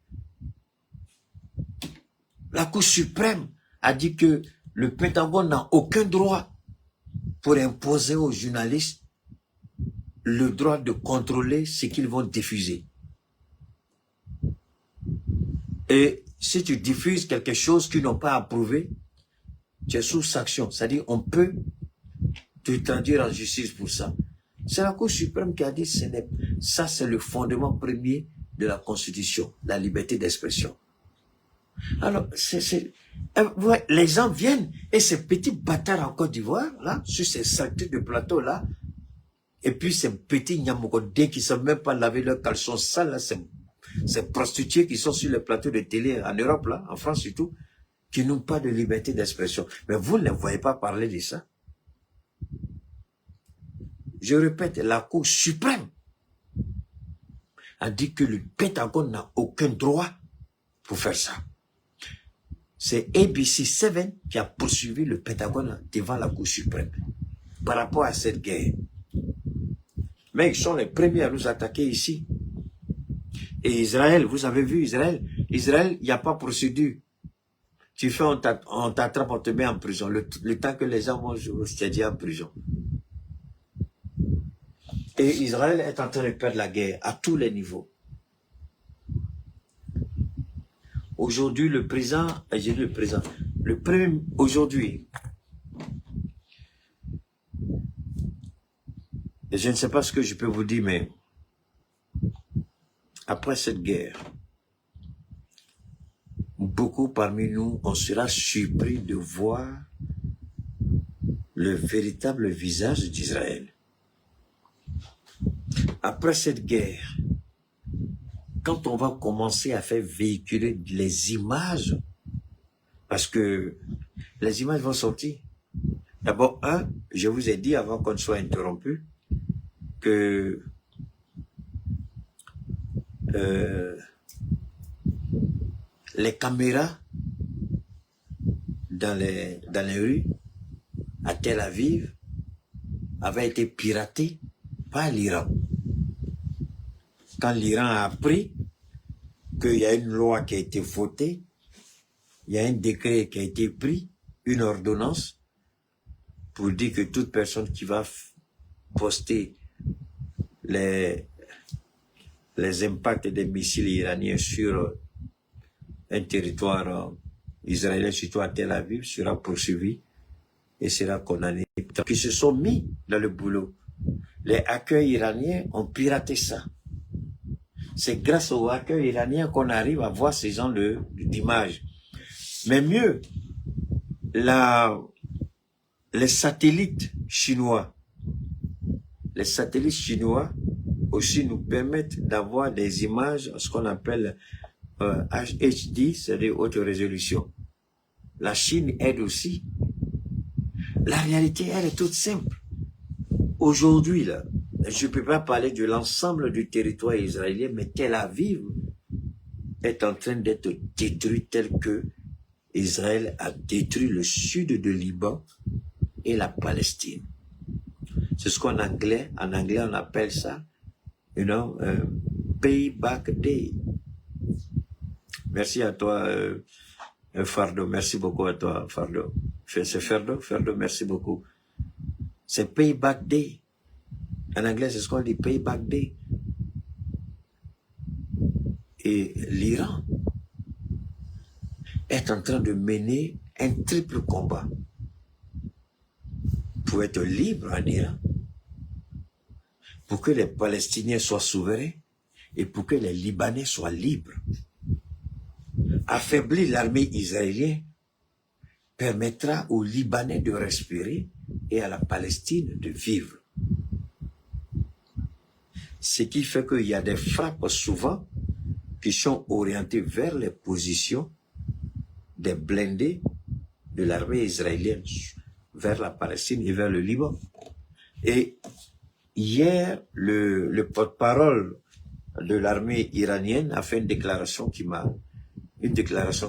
la Cour suprême a dit que le Pentagone n'a aucun droit pour imposer aux journalistes le droit de contrôler ce qu'ils vont diffuser. Et si tu diffuses quelque chose qu'ils n'ont pas approuvé, tu es sous sanction. C'est-à-dire, on peut te traduire en justice pour ça. C'est la Cour suprême qui a dit ça, c'est le fondement premier de la Constitution, la liberté d'expression. Alors, les gens viennent, et ces petits bâtards en Côte d'Ivoire, là, sur ces saletés de plateau, là, et puis ces petits Nyamogodés qui ne savent même pas laver leurs caleçons sales, là, ces prostituées qui sont sur les plateaux de télé en Europe, là, en France surtout, qui n'ont pas de liberté d'expression. Mais vous ne voyez pas parler de ça. Je répète, la Cour suprême a dit que le Pentagone n'a aucun droit pour faire ça. C'est ABC 7 qui a poursuivi le Pentagone devant la Cour suprême par rapport à cette guerre. Mais ils sont les premiers à nous attaquer ici. Et Israël, vous avez vu Israël, il n'y a pas procédure. Tu fais, on t'attrape, on te met en prison. Le temps que les gens vont jouer, c'est déjà en prison. Et Israël est en train de perdre la guerre à tous les niveaux. Aujourd'hui, le président, aujourd'hui, je ne sais pas ce que je peux vous dire, mais après cette guerre, beaucoup parmi nous, on sera surpris de voir le véritable visage d'Israël. Après cette guerre, quand on va commencer à faire véhiculer les images, parce que les images vont sortir. D'abord, je vous ai dit avant qu'on soit interrompu, que les caméras dans les rues à Tel Aviv avaient été piratées par l'Iran. Quand l'Iran a appris qu'il y a une loi qui a été votée, il y a un décret qui a été pris, une ordonnance, pour dire que toute personne qui va poster les impacts des missiles iraniens sur un territoire israélien, surtout à Tel Aviv, sera poursuivi et sera condamné. Qui se sont mis dans le boulot. Les hackers iraniens ont piraté ça. C'est grâce aux hackers iraniens qu'on arrive à voir ces gens d'images. Mais mieux, les satellites chinois aussi nous permettent d'avoir des images, ce qu'on appelle HD, c'est-à-dire haute résolution. La Chine aide aussi. La réalité, elle est toute simple. Aujourd'hui, là, je ne peux pas parler de l'ensemble du territoire israélien, mais Tel Aviv est en train d'être détruit tel que Israël a détruit le sud de Liban et la Palestine. C'est ce qu'en anglais, on appelle ça, Payback Day. Merci à toi, Fardo. Merci beaucoup à toi, Fardo. C'est Fardo, merci beaucoup. C'est Payback Day. En anglais, c'est ce qu'on dit, Payback Day. Et l'Iran est en train de mener un triple combat pour être libre en Iran, pour que les Palestiniens soient souverains et pour que les Libanais soient libres. Affaiblir l'armée israélienne permettra aux Libanais de respirer et à la Palestine de vivre. Ce qui fait qu'il y a des frappes souvent qui sont orientées vers les positions des blindés de l'armée israélienne vers la Palestine et vers le Liban. Et hier, le porte-parole de l'armée iranienne a fait une déclaration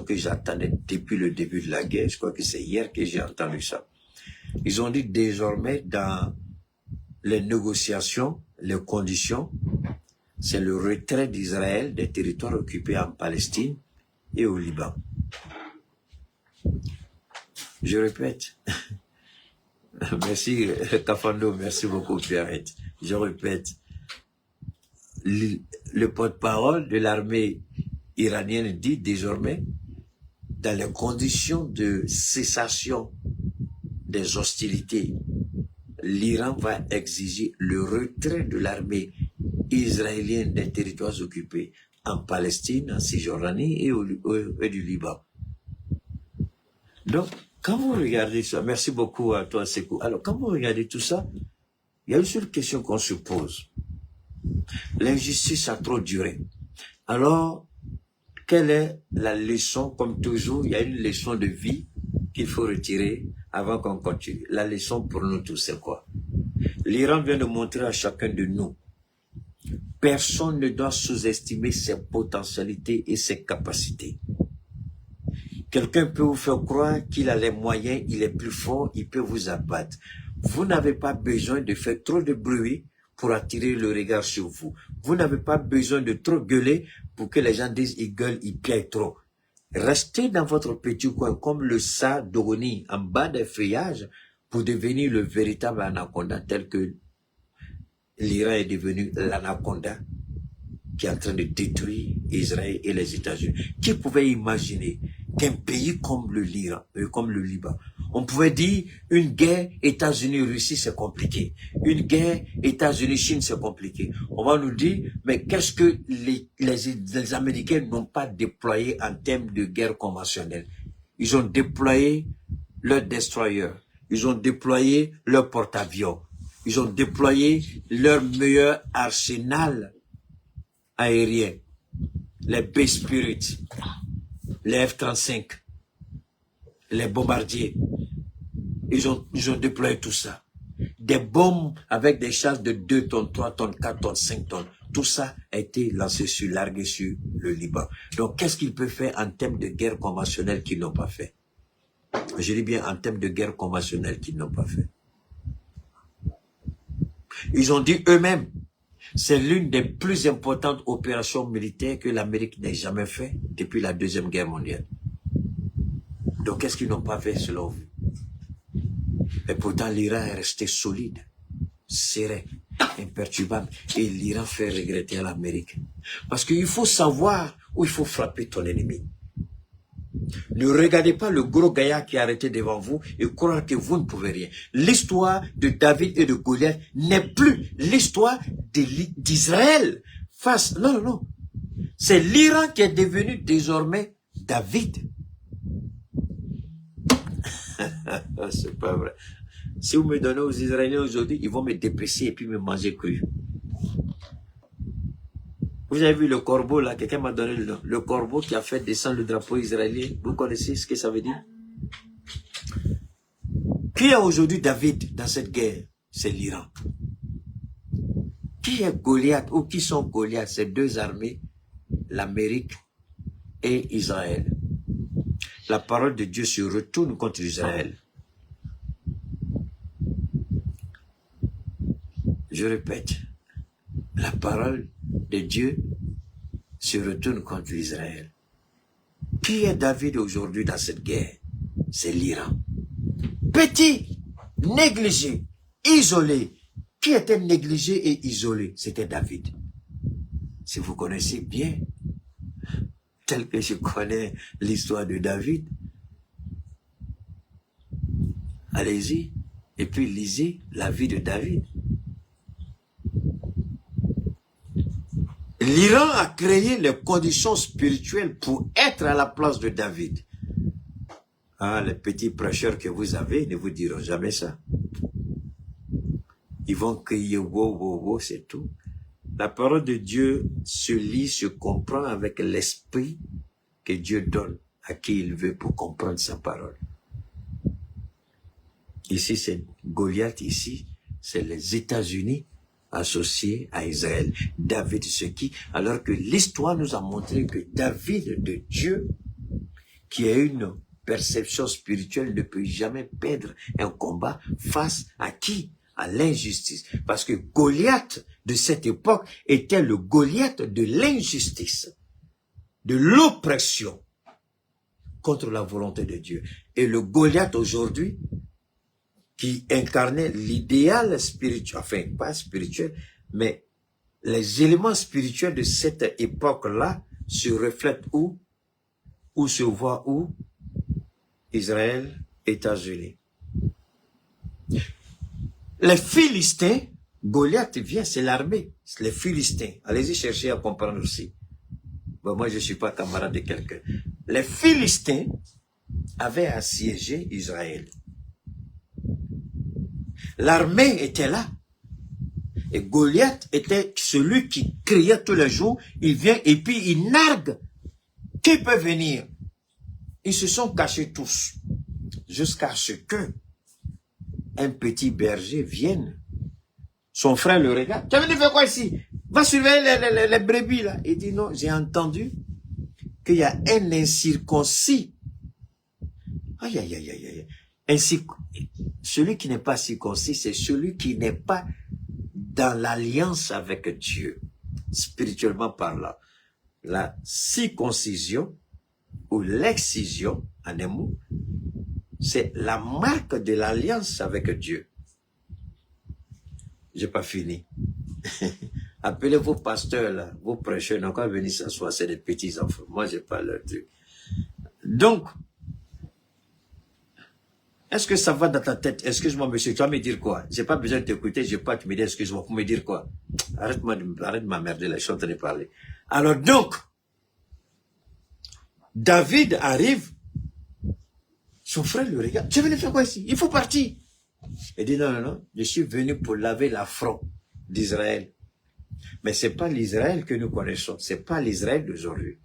que j'attendais depuis le début de la guerre. Je crois que c'est hier que j'ai entendu ça. Ils ont dit désormais dans les négociations, les conditions, c'est le retrait d'Israël des territoires occupés en Palestine et au Liban. Je répète. Merci Kafando, merci beaucoup Pierrette. Je répète. Le porte-parole de l'armée iranienne dit désormais, dans les conditions de cessation des hostilités, l'Iran va exiger le retrait de l'armée israélienne des territoires occupés en Palestine, en Cisjordanie et du Liban. Donc, quand vous regardez ça, merci beaucoup à toi Sekou. Alors, quand vous regardez tout ça, il y a une seule question qu'on se pose. L'injustice a trop duré. Alors, quelle est la leçon? Comme toujours, il y a une leçon de vie qu'il faut retirer avant qu'on continue. La leçon pour nous tous, c'est quoi? L'Iran vient de montrer à chacun de nous, personne ne doit sous-estimer ses potentialités et ses capacités. Quelqu'un peut vous faire croire qu'il a les moyens, il est plus fort, il peut vous abattre. Vous n'avez pas besoin de faire trop de bruit pour attirer le regard sur vous. Vous n'avez pas besoin de trop gueuler pour que les gens disent ils gueulent, ils piaillent trop. Restez dans votre petit coin comme le Sa d'Oroni en bas des feuillages pour devenir le véritable anaconda tel que l'Iran est devenu l'anaconda qui est en train de détruire Israël et les États-Unis. Qui pouvait imaginer qu'un pays comme l'Iran, comme le Liban, on pouvait dire une guerre États-Unis-Russie c'est compliqué, une guerre États-Unis-Chine c'est compliqué. On va nous dire mais qu'est-ce que les Américains n'ont pas déployé en termes de guerre conventionnelle? Ils ont déployé leurs destroyers, ils ont déployé leurs porte-avions, ils ont déployé leur meilleur arsenal aérien, les B-Spirit, les F-35, les bombardiers. Ils ont déployé tout ça. Des bombes avec des charges de 2 tonnes, 3 tonnes, 4 tonnes, 5 tonnes. Tout ça a été lancé largué sur le Liban. Donc, qu'est-ce qu'ils peuvent faire en termes de guerre conventionnelle qu'ils n'ont pas fait? Je dis bien en termes de guerre conventionnelle qu'ils n'ont pas fait. Ils ont dit eux-mêmes, c'est l'une des plus importantes opérations militaires que l'Amérique n'ait jamais fait depuis la Deuxième Guerre mondiale. Donc, qu'est-ce qu'ils n'ont pas fait selon vous? Et pourtant, l'Iran est resté solide, serein, imperturbable. Et l'Iran fait regretter à l'Amérique. Parce qu'il faut savoir où il faut frapper ton ennemi. Ne regardez pas le gros gaillard qui est arrêté devant vous et croire que vous ne pouvez rien. L'histoire de David et de Goliath n'est plus l'histoire d'Israël face... Non, non, non. C'est l'Iran qui est devenu désormais David. C'est pas vrai. Si vous me donnez aux Israéliens aujourd'hui, ils vont me déprécier et puis me manger cru. Vous avez vu le corbeau là, quelqu'un m'a donné le nom. Le corbeau qui a fait descendre le drapeau israélien. Vous connaissez ce que ça veut dire? Qui est aujourd'hui David dans cette guerre? C'est l'Iran. Qui est Goliath ou qui sont Goliath? Ces deux armées, l'Amérique et Israël. La parole de Dieu se retourne contre Israël. Je répète, la parole de Dieu se retourne contre Israël. Qui est David aujourd'hui dans cette guerre? C'est l'Iran. Petit, négligé, isolé. Qui était négligé et isolé? C'était David. Si vous connaissez bien, tel que je connais l'histoire de David, allez-y et puis lisez la vie de David. L'Iran a créé les conditions spirituelles pour être à la place de David. Ah, les petits prêcheurs que vous avez ne vous diront jamais ça. Ils vont crier wow, wow, wow, c'est tout. La parole de Dieu se lit, se comprend avec l'esprit que Dieu donne à qui il veut pour comprendre sa parole. Ici, c'est Goliath, ici, c'est les États-Unis associés à Israël. David, ce qui, alors que l'histoire nous a montré que David de Dieu, qui a une perception spirituelle, ne peut jamais perdre un combat face à qui? À l'injustice. Parce que Goliath de cette époque était le Goliath de l'injustice, de l'oppression contre la volonté de Dieu. Et le Goliath aujourd'hui, qui incarnait l'idéal spirituel, enfin pas spirituel, mais les éléments spirituels de cette époque-là se reflètent où? Ou se voient où? Israël, États-Unis. Les Philistins, Goliath vient, c'est l'armée, les Philistins. Allez-y chercher à comprendre aussi. Bon, moi, je ne suis pas camarade de quelqu'un. Les Philistins avaient assiégé Israël. L'armée était là. Et Goliath était celui qui criait tous les jours. Il vient et puis il nargue. Qui peut venir? Ils se sont cachés tous. Jusqu'à ce que un petit berger vienne. Son frère le regarde. Tu as venu faire quoi ici? Va surveiller les brebis là. Il dit non, j'ai entendu qu'il y a un incirconcis. Aïe, aïe, aïe, aïe, aïe. Celui qui n'est pas circoncis, c'est celui qui n'est pas dans l'alliance avec Dieu, spirituellement parlant. La circoncision ou l'excision, en un mot, c'est la marque de l'alliance avec Dieu. J'ai pas fini. Appelez vos pasteurs là, vos prêcheurs, n'ont qu'à venir s'asseoir, c'est des petits enfants. Moi, j'ai pas leur truc. Donc, est-ce que ça va dans ta tête? Excuse-moi, monsieur, tu vas me dire quoi? J'ai pas besoin de t'écouter, j'ai pas à te me dire excuse-moi, pour me dire quoi? Arrête de m'emmerder là, je suis en train de parler. Alors donc, David arrive, son frère le regarde. Tu es venu faire quoi ici? Il faut partir. Il dit non, non, non, je suis venu pour laver l'affront d'Israël. Mais c'est pas l'Israël que nous connaissons, c'est pas l'Israël d'aujourd'hui.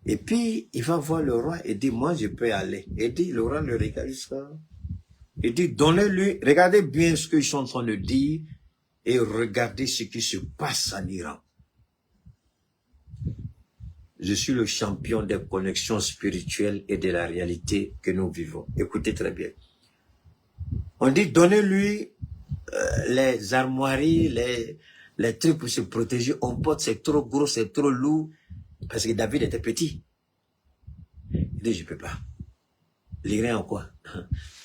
Et puis, il va voir le roi et dit, moi, je peux aller. Et dit, le roi le regarde ça. Il dit, donnez-lui, regardez bien ce qu'ils sont en train de dire et regardez ce qui se passe en Iran. Je suis le champion des connexions spirituelles et de la réalité que nous vivons. Écoutez très bien. On dit, donnez-lui les armoiries, les trucs pour se protéger. On porte, c'est trop gros, c'est trop lourd. Parce que David était petit. Il dit, je peux pas. L'Iran a quoi?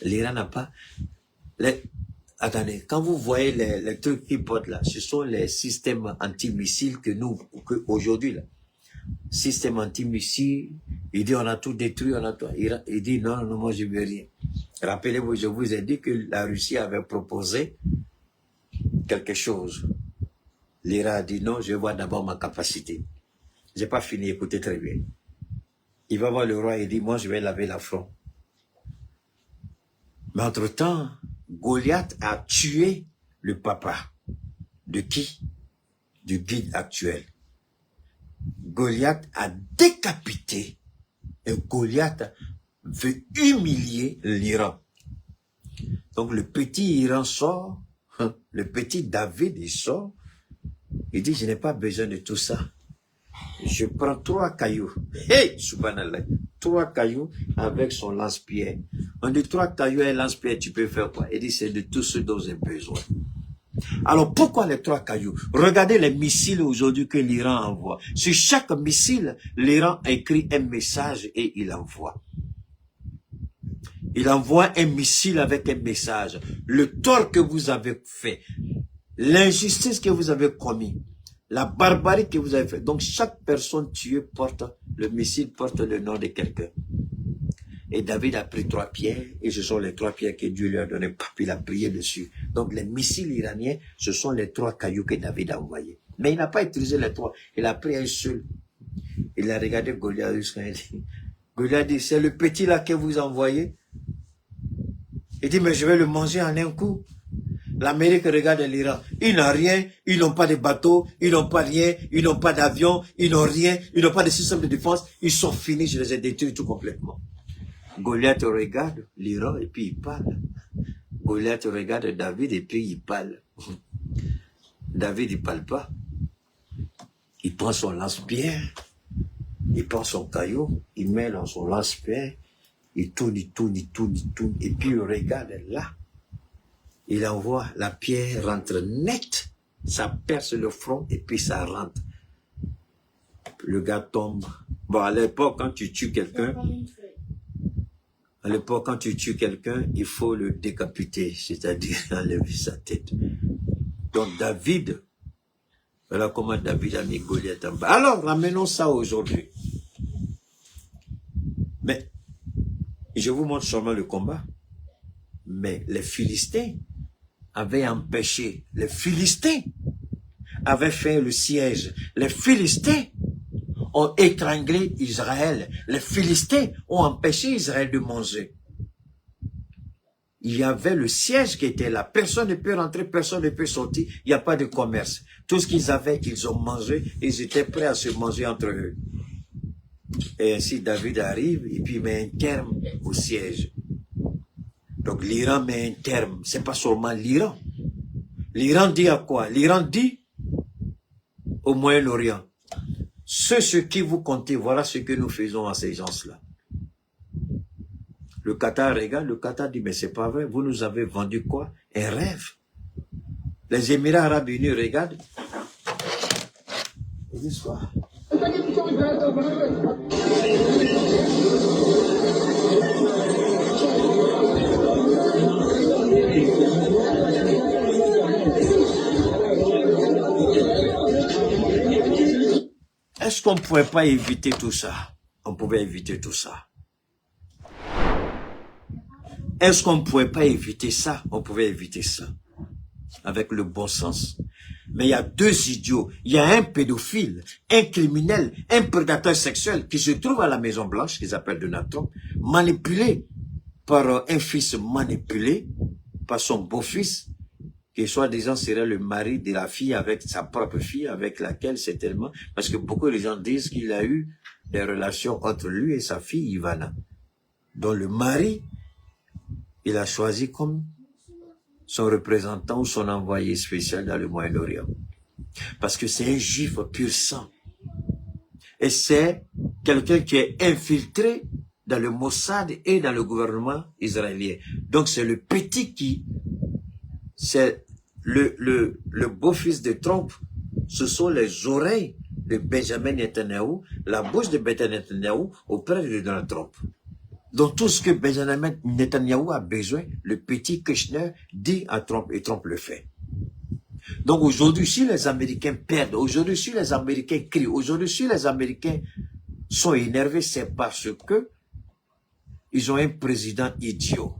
L'Iran n'a pas. Attendez, quand vous voyez les trucs qu'ils portent là, ce sont les systèmes antimissiles que aujourd'hui là. Système antimissiles, il dit on a tout détruit, on a tout. Il dit non, non, moi je veux rien. Rappelez-vous, je vous ai dit que la Russie avait proposé quelque chose. L'Iran a dit non, je vois d'abord ma capacité. J'ai pas fini, écoutez très bien. Il va voir le roi et dit, moi je vais laver l'affront. Mais entre-temps, Goliath a tué le papa. De qui? Du guide actuel. Goliath a décapité et Goliath veut humilier l'Iran. Donc le petit Iran sort, le petit David il sort, il dit, je n'ai pas besoin de tout ça. Je prends 3 cailloux. Hey, subhanallah. 3 cailloux avec son lance-pierre. On dit 3 cailloux et un lance-pierre, tu peux faire quoi? Il dit, c'est de tout ce dont j'ai besoin. Alors, pourquoi les 3 cailloux? Regardez les missiles aujourd'hui que l'Iran envoie. Sur chaque missile, l'Iran écrit un message et il envoie. Il envoie un missile avec un message. Le tort que vous avez fait, l'injustice que vous avez commis, la barbarie que vous avez fait. Donc, chaque personne tuée porte, le missile porte le nom de quelqu'un. Et David a pris 3 pierres, et ce sont les 3 pierres que Dieu lui a donné, puis il a prié dessus. Donc, les missiles iraniens, ce sont les 3 cailloux que David a envoyés. Mais il n'a pas utilisé les 3, il a pris un seul. Il a regardé Goliath, Goliath dit, c'est le petit là que vous envoyez. Il dit, mais je vais le manger en un coup. L'Amérique regarde l'Iran. Ils n'ont rien, ils n'ont pas de bateaux, ils n'ont pas rien, ils n'ont pas d'avion, ils n'ont rien, ils n'ont pas de système de défense. Ils sont finis, je les ai détruits tout complètement. Goliath regarde l'Iran et puis il parle. Goliath regarde David et puis il parle. David, il parle pas. Il prend son lance-pierre, il prend son caillou, il met dans son lance-pierre, il tourne, il tourne, il tourne, il tourne, et puis il regarde là. Il envoie, la pierre rentre net, ça perce le front et puis ça rentre. Le gars tombe. Bon, à l'époque, quand tu tues quelqu'un, il faut le décapiter, c'est-à-dire enlever sa tête. Donc David, voilà comment David a mis Goliath en bas. Alors, ramenons ça aujourd'hui. Mais, je vous montre seulement le combat. Mais les Philistins avaient empêché, les Philistins avaient fait le siège. Les Philistins ont étranglé Israël. Les Philistins ont empêché Israël de manger. Il y avait le siège qui était là. Personne ne peut rentrer, personne ne peut sortir. Il n'y a pas de commerce. Tout ce qu'ils avaient, ils ont mangé. Ils étaient prêts à se manger entre eux. Et ainsi, David arrive et puis met un terme au siège. Donc l'Iran met un terme, c'est pas seulement l'Iran. L'Iran dit à quoi? L'Iran dit au Moyen-Orient, ce qui vous comptez, voilà ce que nous faisons à ces gens-là. Le Qatar regarde, le Qatar dit, mais c'est pas vrai, vous nous avez vendu quoi? Un rêve. Les Émirats Arabes Unis regardent. Ils disent quoi? Est-ce qu'on ne pouvait pas éviter tout ça? On pouvait éviter tout ça. Est-ce qu'on ne pouvait pas éviter ça? On pouvait éviter ça. Avec le bon sens. Mais il y a deux idiots. Il y a un pédophile, un criminel, un prédateur sexuel qui se trouve à la Maison Blanche, qu'ils appellent Donald Trump, manipulé par un fils manipulé par son beau-fils, qui soi-disant serait le mari de la fille avec sa propre fille, avec laquelle c'est tellement... Parce que beaucoup de gens disent qu'il a eu des relations entre lui et sa fille Ivana, dont le mari, il a choisi comme son représentant ou son envoyé spécial dans le Moyen-Orient. Parce que c'est un juif pur sang. Et c'est quelqu'un qui est infiltré dans le Mossad et dans le gouvernement israélien. Donc c'est le petit qui... C'est le beau-fils de Trump. Ce sont les oreilles de Benjamin Netanyahu, la bouche de Benjamin Netanyahu auprès de Donald Trump. Donc tout ce que Benjamin Netanyahu a besoin, le petit Kushner dit à Trump et Trump le fait. Donc aujourd'hui, si les Américains perdent, aujourd'hui, si les Américains crient, aujourd'hui, si les Américains sont énervés, c'est parce que ils ont un président idiot.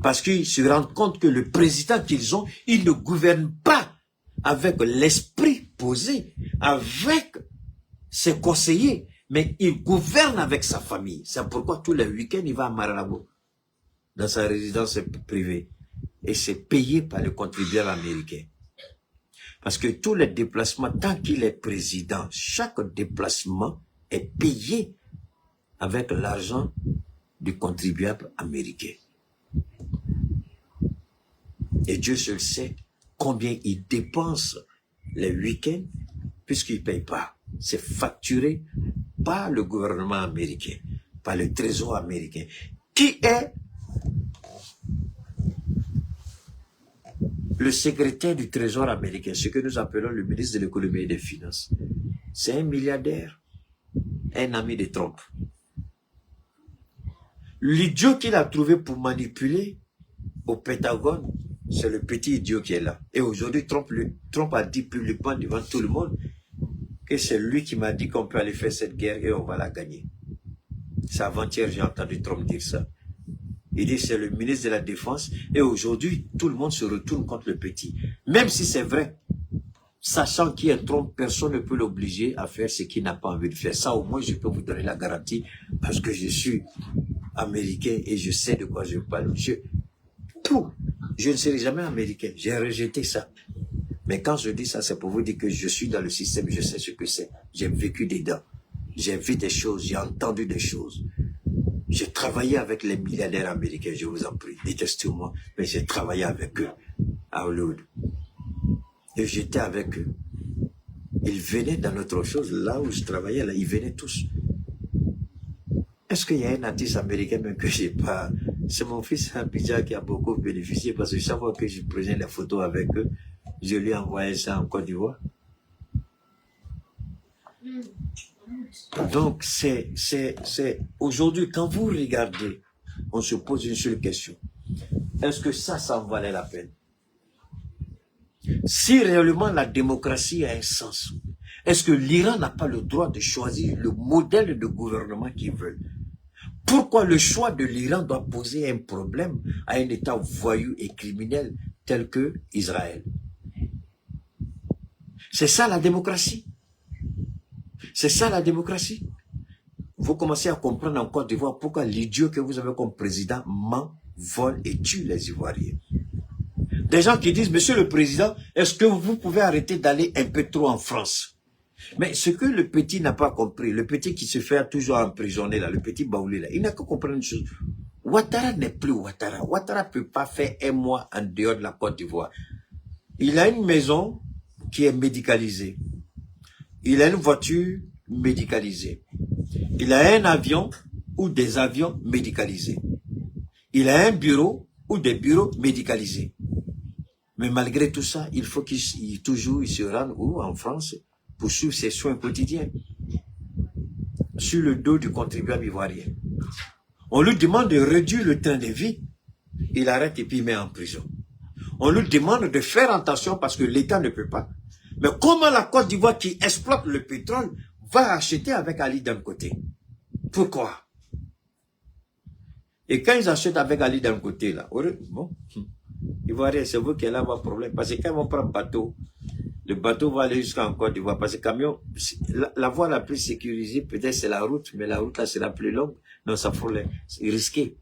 Parce qu'ils se rendent compte que le président qu'ils ont, il ne gouverne pas avec l'esprit posé, avec ses conseillers, mais il gouverne avec sa famille. C'est pourquoi tous les week-ends, il va à Mar-a-Lago, dans sa résidence privée. Et c'est payé par le contribuable américain. Parce que tous les déplacements, tant qu'il est président, chaque déplacement est payé avec l'argent du contribuable américain. Et Dieu seul sait combien il dépense les week-ends puisqu'il ne paye pas. C'est facturé par le gouvernement américain, par le trésor américain, qui est le secrétaire du trésor américain, ce que nous appelons le ministre de l'économie et des finances. C'est un milliardaire, un ami de Trump. L'idiot qu'il a trouvé pour manipuler au Pentagone, c'est le petit idiot qui est là. Et aujourd'hui, Trump a dit publiquement devant tout le monde que c'est lui qui m'a dit qu'on peut aller faire cette guerre et on va la gagner. C'est avant-hier, j'ai entendu Trump dire ça. Il dit que c'est le ministre de la Défense et aujourd'hui, tout le monde se retourne contre le petit. Même si c'est vrai, sachant qu'il est Trump, personne ne peut l'obliger à faire ce qu'il n'a pas envie de faire. Ça, au moins, je peux vous donner la garantie parce que je suis américain et je sais de quoi je parle. Je ne serai jamais américain. J'ai rejeté ça. Mais quand je dis ça, c'est pour vous dire que je suis dans le système, je sais ce que c'est. J'ai vécu dedans. J'ai vu des choses, j'ai entendu des choses. J'ai travaillé avec les milliardaires américains, je vous en prie. Détestez-moi, mais j'ai travaillé avec eux à Hollywood. Et j'étais avec eux. Ils venaient dans notre chose, là où je travaillais, là, ils venaient tous. Est-ce qu'il y a un artiste américain même que j'ai pas... C'est mon fils Abidjan qui a beaucoup bénéficié parce que chaque fois que je prenais les photos avec eux, je lui envoyais ça en Côte d'Ivoire. Donc, aujourd'hui, quand vous regardez, on se pose une seule question. Est-ce que ça en valait la peine? Si réellement la démocratie a un sens, est-ce que l'Iran n'a pas le droit de choisir le modèle de gouvernement qu'ils veulent? Pourquoi le choix de l'Iran doit poser un problème à un État voyou et criminel tel que Israël? C'est ça la démocratie. C'est ça la démocratie. Vous commencez à comprendre en Côte d'Ivoire pourquoi l'idiot que vous avez comme président ment, vole et tue les Ivoiriens. Des gens qui disent, monsieur le président, est-ce que vous pouvez arrêter d'aller un peu trop en France? Mais ce que le petit n'a pas compris, le petit qui se fait toujours emprisonner là, le petit Baoulé là, il n'a qu'à comprendre une chose. Ouattara n'est plus Ouattara. Ouattara ne peut pas faire un mois en dehors de la Côte d'Ivoire. Il a une maison qui est médicalisée. Il a une voiture médicalisée. Il a un avion ou des avions médicalisés. Il a un bureau ou des bureaux médicalisés. Mais malgré tout ça, il faut qu'il toujours il se rende où en France pour suivre ses soins quotidiens sur le dos du contribuable ivoirien. On lui demande de réduire le train de vie, il arrête et puis il met en prison. On lui demande de faire attention parce que l'État ne peut pas. Mais comment la Côte d'Ivoire qui exploite le pétrole va acheter avec Ali d'un côté? Pourquoi? Et quand ils achètent avec Ali d'un côté, là, bon, Ivoirien, c'est vous qui allez avoir problème. Parce que quand on prend bateau, le bateau va aller jusqu'en Côte d'Ivoire. Parce que le camion, la voie la plus sécurisée, peut-être c'est la route, mais la route là sera plus longue. Donc ça faut c'est risqué.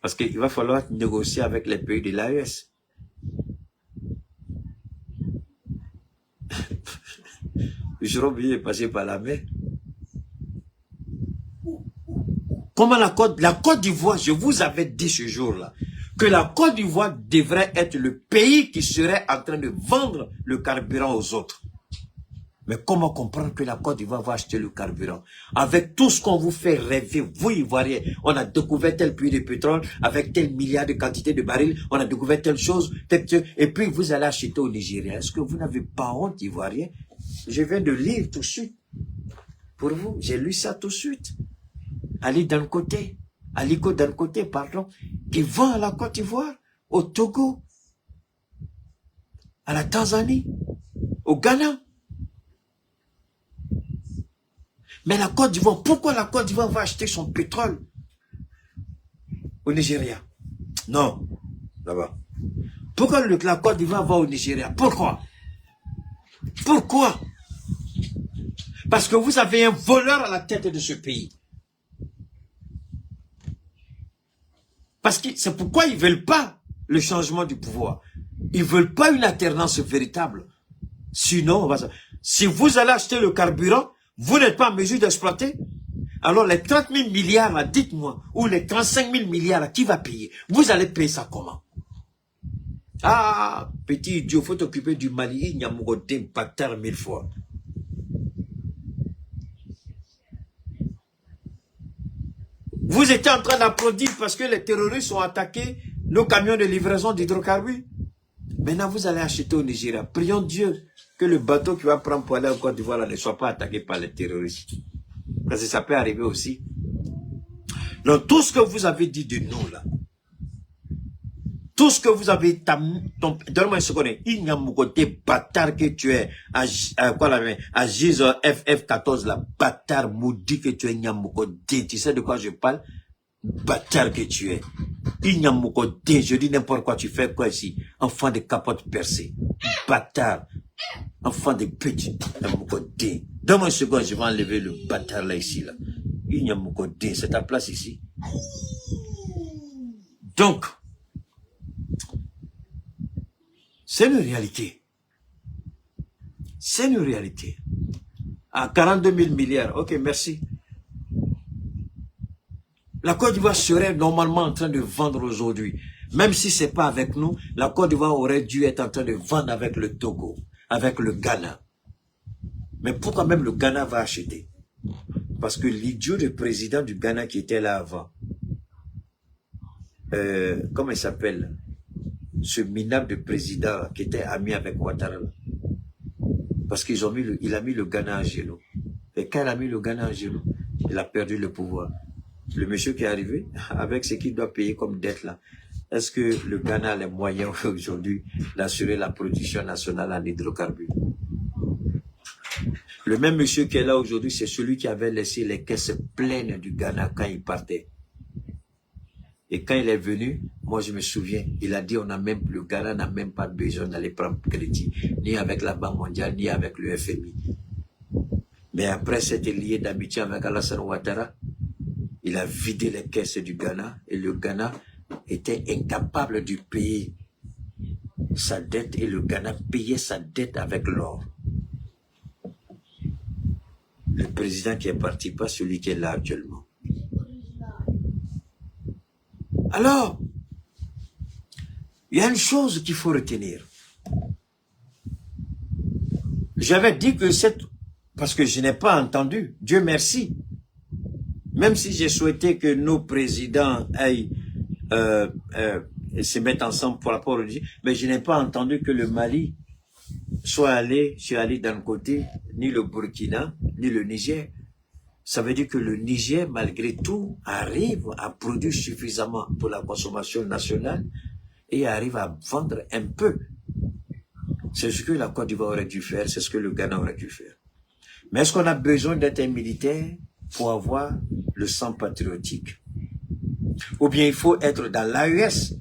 Parce qu'il va falloir négocier avec les pays de l'AES. J'aurais oublié de passer par la mer. Comment la Côte d'Ivoire, je vous avais dit ce jour-là, que la Côte d'Ivoire devrait être le pays qui serait en train de vendre le carburant aux autres. Mais comment comprendre que la Côte d'Ivoire va acheter le carburant? Avec tout ce qu'on vous fait rêver, vous Ivoiriens, on a découvert tel puits de pétrole, avec tel milliard de quantité de barils, on a découvert telle chose, et puis vous allez acheter au Nigeria. Est-ce que vous n'avez pas honte, Ivoiriens? Je viens de lire tout de suite. Pour vous, j'ai lu ça tout de suite. Ali Aliko d'un côté, pardon, qui vend à la Côte d'Ivoire, au Togo, à la Tanzanie, au Ghana. Mais la Côte d'Ivoire, pourquoi la Côte d'Ivoire va acheter son pétrole au Nigeria? Non, là-bas. Pourquoi la Côte d'Ivoire va au Nigeria? Pourquoi? Pourquoi? Parce que vous avez un voleur à la tête de ce pays. Parce que c'est pourquoi ils ne veulent pas le changement du pouvoir. Ils ne veulent pas une alternance véritable. Sinon, si vous allez acheter le carburant, vous n'êtes pas en mesure d'exploiter. Alors les 30 000 milliards, là, dites-moi, ou les 35 000 milliards, là, qui va payer? Vous allez payer ça comment? Ah, petit idiot, faut t'occuper du Mali, il n'y a pas bâtard 1000 fois. Vous étiez en train d'applaudir parce que les terroristes ont attaqué nos camions de livraison d'hydrocarbures. Maintenant, vous allez acheter au Nigeria. Prions Dieu que le bateau qui va prendre pour aller en Côte d'Ivoire ne soit pas attaqué par les terroristes. Parce que ça peut arriver aussi. Donc, tout ce que vous avez dit de nous, là, tout ce que vous avez, donne-moi une seconde, il y a mon côté bâtard que tu es, à Gise FF14, la bâtard maudit que tu es, il y a mon côté, tu sais de quoi je parle? Bâtard que tu es. Il y a mon côté, je dis n'importe quoi, tu fais quoi ici? Enfant de capote percée. Bâtard. Enfant de petit, il y a mon côté. Donne-moi une seconde, je vais enlever le bâtard là ici, là. Il y a mon côté, c'est ta place ici. Donc, c'est une réalité. C'est une réalité. À 42 000 milliards. Ok, merci. La Côte d'Ivoire serait normalement en train de vendre aujourd'hui. Même si ce n'est pas avec nous, la Côte d'Ivoire aurait dû être en train de vendre avec le Togo, avec le Ghana. Mais pourquoi même le Ghana va acheter? Parce que l'idiot du président du Ghana qui était là avant, comment il s'appelle? Ce minable de président qui était ami avec Ouattara. Parce qu'il a mis le Ghana à genoux. Et quand il a mis le Ghana à genoux, il a perdu le pouvoir. Le monsieur qui est arrivé, avec ce qu'il doit payer comme dette là, est-ce que le Ghana a les moyens aujourd'hui d'assurer la production nationale en hydrocarbures? Le même monsieur qui est là aujourd'hui, c'est celui qui avait laissé les caisses pleines du Ghana quand il partait. Et quand il est venu, moi je me souviens, il a dit le Ghana n'a même pas besoin d'aller prendre crédit, ni avec la Banque mondiale, ni avec le FMI. Mais après s'être lié d'amitié avec Alassane Ouattara, il a vidé les caisses du Ghana et le Ghana était incapable de payer sa dette et le Ghana payait sa dette avec l'or. Le président qui est parti, pas celui qui est là actuellement. Alors, il y a une chose qu'il faut retenir. J'avais dit que parce que je n'ai pas entendu, Dieu merci, même si j'ai souhaité que nos présidents aillent se mettent ensemble pour rapport au Niger. Mais je n'ai pas entendu que le Mali soit allé d'un côté, ni le Burkina, ni le Niger. Ça veut dire que le Niger, malgré tout, arrive à produire suffisamment pour la consommation nationale et arrive à vendre un peu. C'est ce que la Côte d'Ivoire aurait dû faire, c'est ce que le Ghana aurait dû faire. Mais est-ce qu'on a besoin d'être un militaire pour avoir le sang patriotique? Ou bien il faut être dans l'AES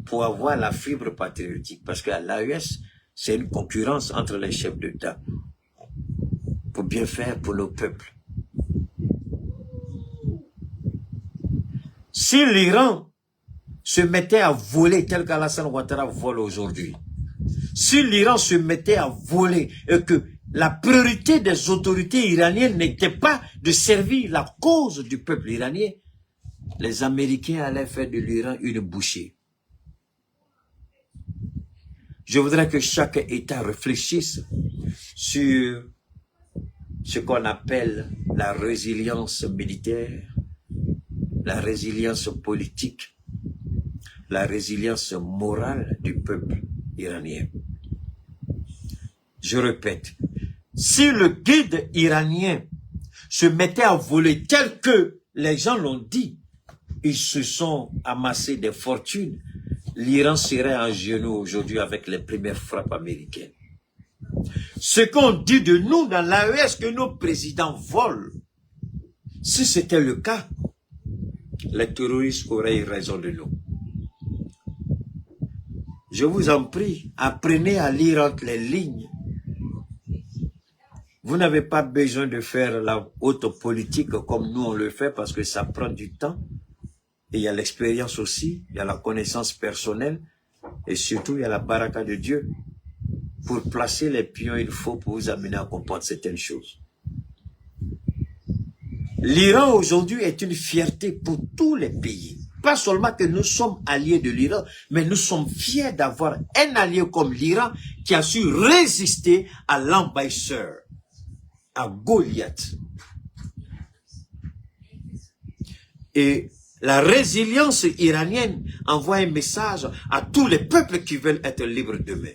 pour avoir la fibre patriotique? Parce qu'à l'AES, c'est une concurrence entre les chefs d'État pour bien faire pour nos peuples. Si l'Iran se mettait à voler tel qu'Alassane Ouattara vole aujourd'hui, si l'Iran se mettait à voler et que la priorité des autorités iraniennes n'était pas de servir la cause du peuple iranien, les Américains allaient faire de l'Iran une bouchée. Je voudrais que chaque État réfléchisse sur ce qu'on appelle la résilience militaire, la résilience politique, la résilience morale du peuple iranien. Je répète, si le guide iranien se mettait à voler tel que les gens l'ont dit, ils se sont amassés des fortunes, l'Iran serait en genoux aujourd'hui avec les premières frappes américaines. Ce qu'on dit de nous dans l'AES, que nos présidents volent, si c'était le cas, les terroristes auraient eu raison de nous. Je vous en prie, apprenez à lire entre les lignes. Vous n'avez pas besoin de faire la haute politique comme nous on le fait parce que ça prend du temps. Et il y a l'expérience aussi, il y a la connaissance personnelle et surtout il y a la baraka de Dieu. Pour placer les pions, il faut pour vous amener à comprendre certaines choses. L'Iran aujourd'hui est une fierté pour tous les pays. Pas seulement que nous sommes alliés de l'Iran, mais nous sommes fiers d'avoir un allié comme l'Iran qui a su résister à l'envahisseur, à Goliath. Et la résilience iranienne envoie un message à tous les peuples qui veulent être libres demain.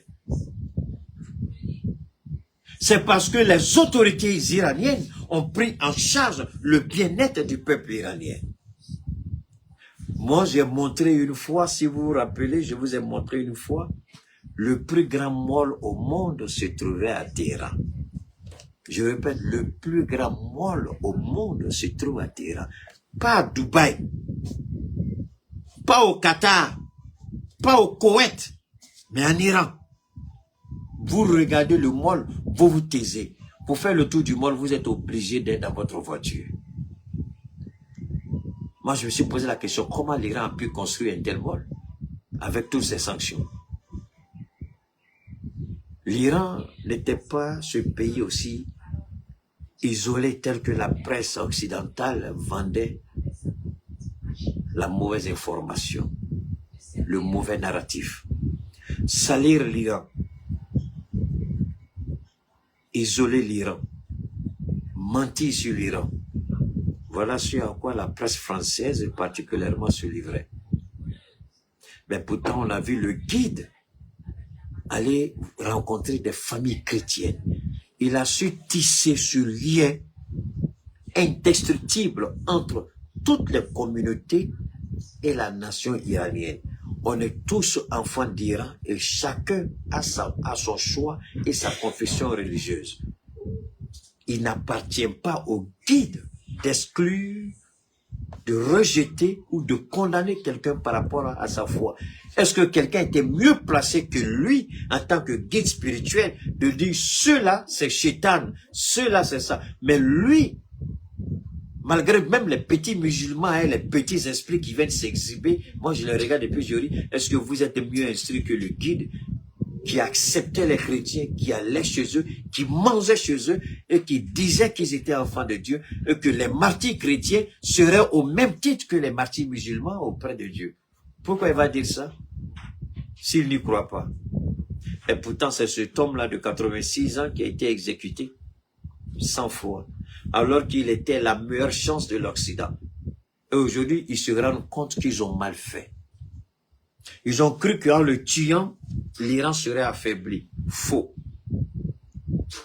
C'est parce que les autorités iraniennes ont pris en charge le bien-être du peuple iranien. Moi, j'ai montré une fois, si vous vous rappelez, je vous ai montré une fois, le plus grand mall au monde se trouvait à Téhéran. Je répète, le plus grand mall au monde se trouve à Téhéran. Pas à Dubaï, pas au Qatar, pas au Koweït, mais en Iran. Vous regardez le mall, vous vous taisez. Pour faire le tour du mall, vous êtes obligé d'être dans votre voiture. Moi, je me suis posé la question, comment l'Iran a pu construire un tel mall avec toutes ces sanctions? L'Iran n'était pas ce pays aussi isolé tel que la presse occidentale vendait la mauvaise information, le mauvais narratif. Salir l'Iran, isoler l'Iran, mentir sur l'Iran. Voilà ce à quoi la presse française particulièrement se livrait. Mais pourtant, on a vu le guide aller rencontrer des familles chrétiennes. Il a su tisser ce lien indestructible entre toutes les communautés et la nation iranienne. On est tous enfants d'Iran et chacun a son choix et sa confession religieuse. Il n'appartient pas au guide d'exclure, de rejeter ou de condamner quelqu'un par rapport à sa foi. Est-ce que quelqu'un était mieux placé que lui en tant que guide spirituel de dire cela c'est Shaitan, cela c'est ça. Mais lui, malgré même les petits musulmans et les petits esprits qui viennent s'exhiber, moi je les regarde et puis je dis, est-ce que vous êtes mieux instruit que le guide qui acceptait les chrétiens, qui allait chez eux, qui mangeait chez eux et qui disait qu'ils étaient enfants de Dieu et que les martyrs chrétiens seraient au même titre que les martyrs musulmans auprès de Dieu? Pourquoi il va dire ça s'il n'y croit pas? Et pourtant c'est cet homme-là de 86 ans qui a été exécuté sans foi, alors qu'il était la meilleure chance de l'Occident. Et aujourd'hui, ils se rendent compte qu'ils ont mal fait. Ils ont cru qu'en le tuant, l'Iran serait affaibli. Faux.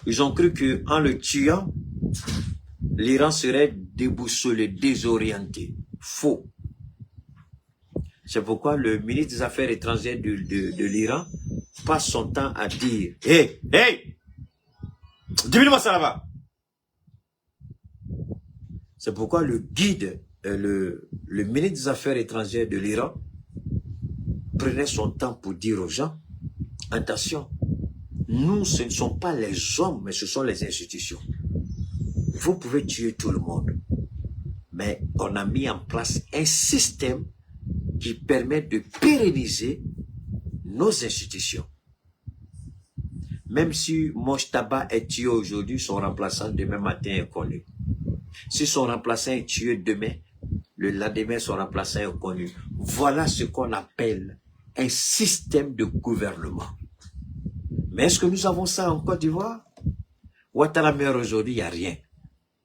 Ils ont cru qu'en le tuant, l'Iran serait déboussolé, désorienté. Faux. C'est pourquoi le ministre des Affaires étrangères de l'Iran passe son temps à dire « Hey, hey, diminue-moi ça là-bas !» C'est pourquoi le guide, le ministre des Affaires étrangères de l'Iran prenait son temps pour dire aux gens « Attention, nous, ce ne sont pas les hommes, mais ce sont les institutions. Vous pouvez tuer tout le monde, mais on a mis en place un système qui permet de pérenniser nos institutions. Même si Mojtaba est tué aujourd'hui, son remplaçant demain matin est connu. Si son remplaçant est tué demain, le lendemain son remplaçant est connu. Voilà ce qu'on appelle un système de gouvernement. Mais est-ce que nous avons ça en Côte d'Ivoire? Ouattara meurt aujourd'hui, il n'y a rien.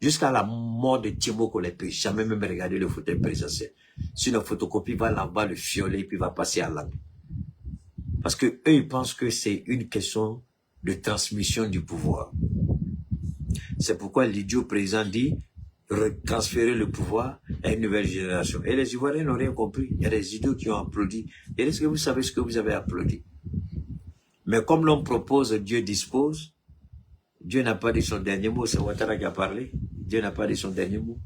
Jusqu'à la mort de Timo qu'on ne peut jamais même regarder le fauteuil présidentiel. Si une photocopie va là-bas, le fioler, puis va passer à l'angle. Parce que eux, ils pensent que c'est une question de transmission du pouvoir. C'est pourquoi l'idiot président dit transférer le pouvoir à une nouvelle génération. Et les Ivoiriens n'ont rien compris. Il y a des idiots qui ont applaudi. Et est-ce que vous savez ce que vous avez applaudi? Mais comme l'homme propose, Dieu dispose. Dieu n'a pas dit son dernier mot, c'est Ouattara qui a parlé. Dieu n'a pas dit son dernier mot.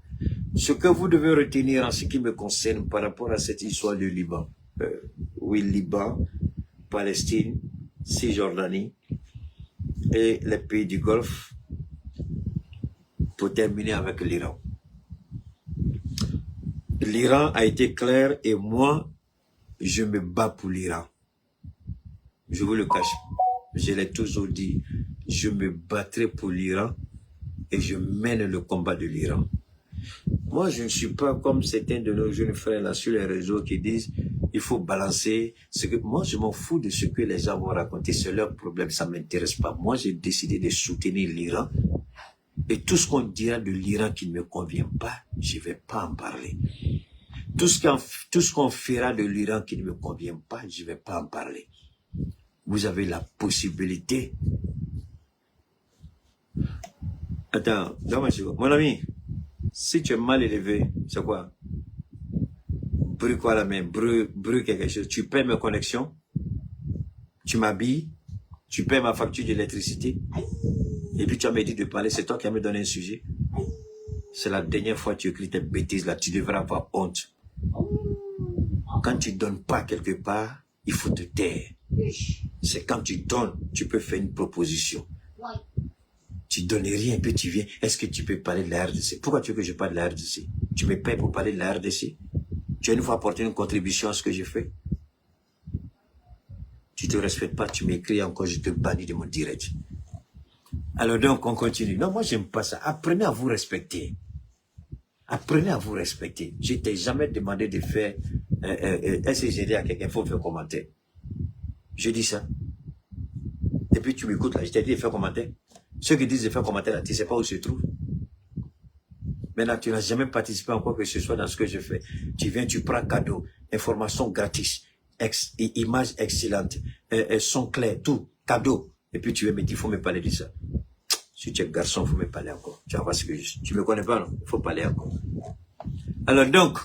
Ce que vous devez retenir en ce qui me concerne par rapport à cette histoire du Liban. Oui, Liban, Palestine, Cisjordanie et les pays du Golfe, pour terminer avec l'Iran. L'Iran a été clair et moi, je me bats pour l'Iran. Je vous le cache. Je l'ai toujours dit. Je me battrai pour l'Iran et je mène le combat de l'Iran. Moi, je ne suis pas comme certains de nos jeunes frères là sur les réseaux qui disent il faut balancer. Moi, je m'en fous de ce que les gens vont raconter. C'est leur problème, ça ne m'intéresse pas. Moi, j'ai décidé de soutenir l'Iran. Et tout ce qu'on dira de l'Iran qui ne me convient pas, je ne vais pas en parler. Tout ce qu'on fera de l'Iran qui ne me convient pas, je ne vais pas en parler. Vous avez la possibilité. Attends, mon ami, si tu es mal élevé, c'est quoi? Brûle quoi la main? Brûle quelque chose. Tu paies mes connexions, tu m'habilles, tu paies ma facture d'électricité, et puis tu as me dit de parler, c'est toi qui as me donné un sujet. C'est la dernière fois que tu écris tes bêtises là, tu devrais avoir honte. Quand tu donnes pas quelque part, il faut te taire. C'est quand tu donnes, tu peux faire une proposition. Tu donnes rien, puis tu viens. Est-ce que tu peux parler de la RDC? Pourquoi tu veux que je parle de la RDC? Tu me payes pour parler de la RDC? Tu as une fois apporté une contribution à ce que j'ai fait? Tu ne te respectes pas, tu m'écris encore, je te bannis de mon direct. Alors donc, on continue. Non, moi, j'aime pas ça. Apprenez à vous respecter. Apprenez à vous respecter. Je t'ai jamais demandé de faire est-ce que j'ai dit à quelqu'un, il faut faire commentaire. Je dis ça. Et puis tu m'écoutes là, je t'ai dit de faire commentaire. Ceux qui disent de faire commentaire là, tu ne sais pas où se trouvent. Maintenant, tu n'as jamais participé en quoi que ce soit dans ce que je fais. Tu viens, tu prends cadeau, information gratis, images excellentes, son clair, tout, cadeau. Et puis tu veux me dire, il faut me parler de ça. Si tu es garçon, il faut me parler encore. Tu vas voir ce que tu me connais pas, non? Il faut parler encore. Alors donc,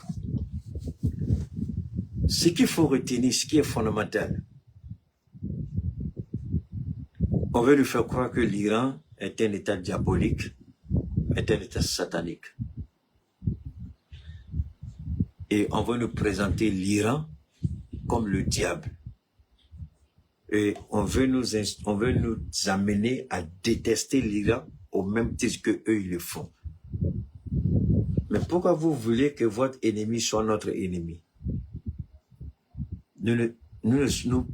ce qu'il faut retenir, ce qui est fondamental, on veut lui faire croire que l'Iran est un État diabolique, est un État satanique. Et on veut nous présenter l'Iran comme le diable. Et on veut nous amener à détester l'Iran au même titre que eux ils le font. Mais pourquoi vous voulez que votre ennemi soit notre ennemi?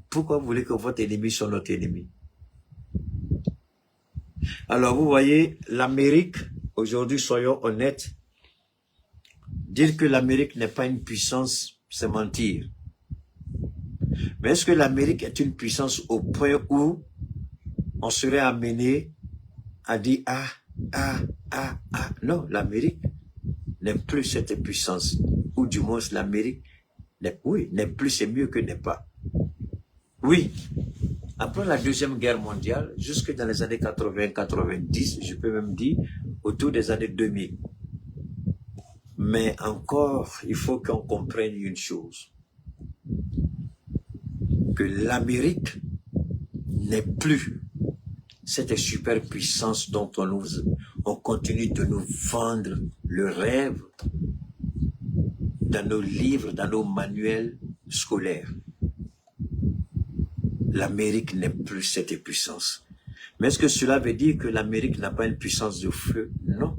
Pourquoi vous voulez que votre ennemi soit notre ennemi? Alors vous voyez, l'Amérique, aujourd'hui soyons honnêtes, dire que l'Amérique n'est pas une puissance, c'est mentir. Mais est-ce que l'Amérique est une puissance au point où on serait amené à dire non, l'Amérique n'aime plus cette puissance. Ou du moins l'Amérique, n'est plus, c'est mieux que n'est pas. Oui, après la Deuxième Guerre mondiale, jusque dans les années 80-90, je peux même dire autour des années 2000. Mais encore, il faut qu'on comprenne une chose, que l'Amérique n'est plus cette superpuissance dont on continue de nous vendre le rêve dans nos livres, dans nos manuels scolaires. L'Amérique n'est plus cette puissance. Mais est-ce que cela veut dire que l'Amérique n'a pas une puissance de feu? Non.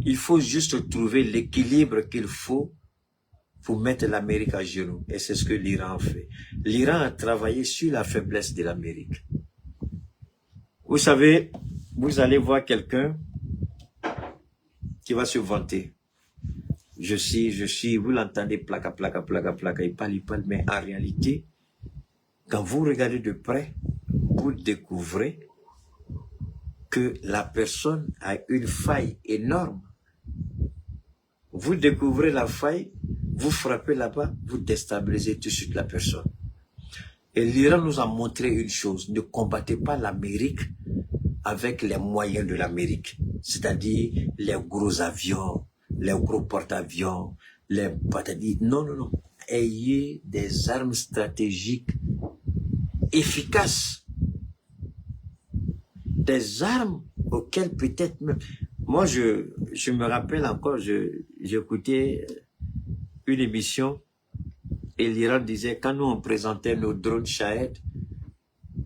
Il faut juste trouver l'équilibre qu'il faut pour mettre l'Amérique à genoux. Et c'est ce que l'Iran a fait. L'Iran a travaillé sur la faiblesse de l'Amérique. Vous savez, vous allez voir quelqu'un qui va se vanter. Je suis, vous l'entendez, placa, il parle, mais en réalité, quand vous regardez de près, vous découvrez que la personne a une faille énorme. Vous découvrez la faille, vous frappez là-bas, vous déstabilisez tout de suite la personne. Et l'Iran nous a montré une chose, ne combattez pas l'Amérique avec les moyens de l'Amérique, c'est-à-dire les gros avions, les gros porte-avions, les patadis. Non, non, non. Ayez des armes stratégiques efficaces. Des armes auxquelles peut-être même... Moi, je me rappelle encore, j'écoutais une émission et l'Iran disait, quand nous on présentait nos drones Shahed,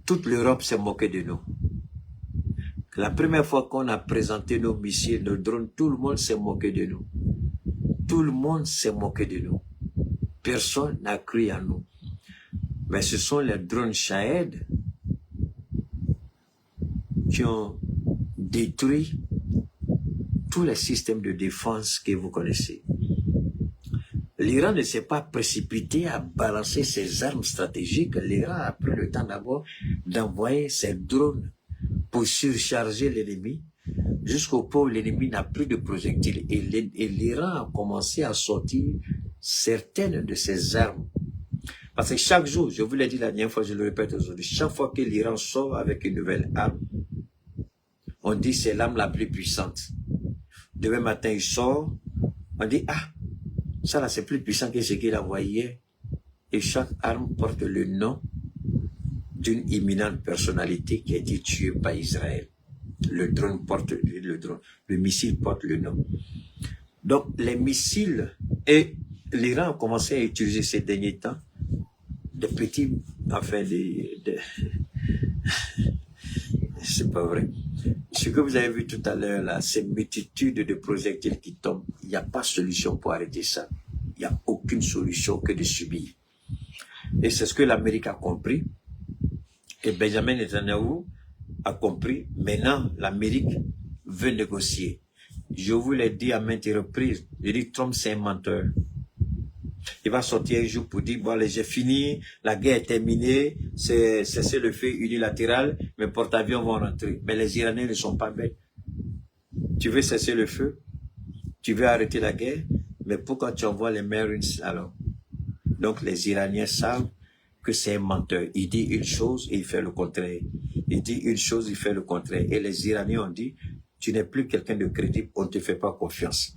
toute l'Europe s'est moquée de nous. La première fois qu'on a présenté nos missiles, nos drones, tout le monde s'est moqué de nous. Tout le monde s'est moqué de nous. Personne n'a cru en nous. Mais ce sont les drones Shahed qui ont détruit tous les systèmes de défense que vous connaissez. L'Iran ne s'est pas précipité à balancer ses armes stratégiques. L'Iran a pris le temps d'abord d'envoyer ses drones pour surcharger l'ennemi, jusqu'au point où l'ennemi n'a plus de projectiles. Et l'Iran a commencé à sortir certaines de ses armes. Parce que chaque jour, je vous l'ai dit la dernière fois, je le répète aujourd'hui, chaque fois que l'Iran sort avec une nouvelle arme, on dit c'est l'arme la plus puissante. Demain matin, il sort, on dit, ah, ça là c'est plus puissant que ce qu'il a envoyé hier. Et chaque arme porte le nom d'une imminente personnalité qui a été tuée par Israël. Le drone porte le drone, le missile porte le nom. Donc les missiles, et l'Iran a commencé à utiliser ces derniers temps des petits, enfin c'est pas vrai. Ce que vous avez vu tout à l'heure là, ces multitudes de projectiles qui tombent, il n'y a pas de solution pour arrêter ça. Il n'y a aucune solution que de subir. Et c'est ce que l'Amérique a compris. Et Benjamin Netanyahu a compris. Maintenant, l'Amérique veut négocier. Je vous l'ai dit à maintes reprises. Je dis Trump c'est un menteur. Il va sortir un jour pour dire, bon, allez, j'ai fini, la guerre est terminée, c'est le feu unilatéral, mes porte-avions vont rentrer. Mais les Iraniens ne sont pas bêtes. Tu veux cesser le feu? Tu veux arrêter la guerre? Mais pourquoi tu envoies les Marines alors? Donc les Iraniens savent que c'est un menteur. Il dit une chose et il fait le contraire. Il dit une chose, il fait le contraire. Et les Iraniens ont dit, tu n'es plus quelqu'un de crédible, on ne te fait pas confiance.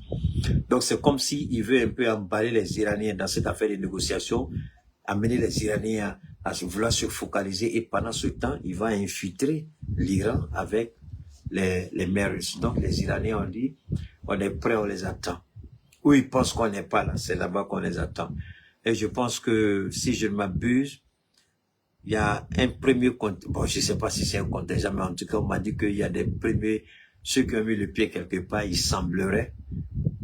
Donc c'est comme s'il veut un peu emballer les Iraniens dans cette affaire de négociation, amener les Iraniens à vouloir se focaliser, et pendant ce temps, il va infiltrer l'Iran avec les Marines. Donc les Iraniens ont dit, on est prêt, on les attend. Où ils pensent qu'on n'est pas là, c'est là-bas qu'on les attend. Et je pense que, si je ne m'abuse, il y a un premier contingent, bon, je ne sais pas si c'est un contingent, mais en tout cas, on m'a dit qu'il y a des premiers, ceux qui ont mis le pied quelque part, il semblerait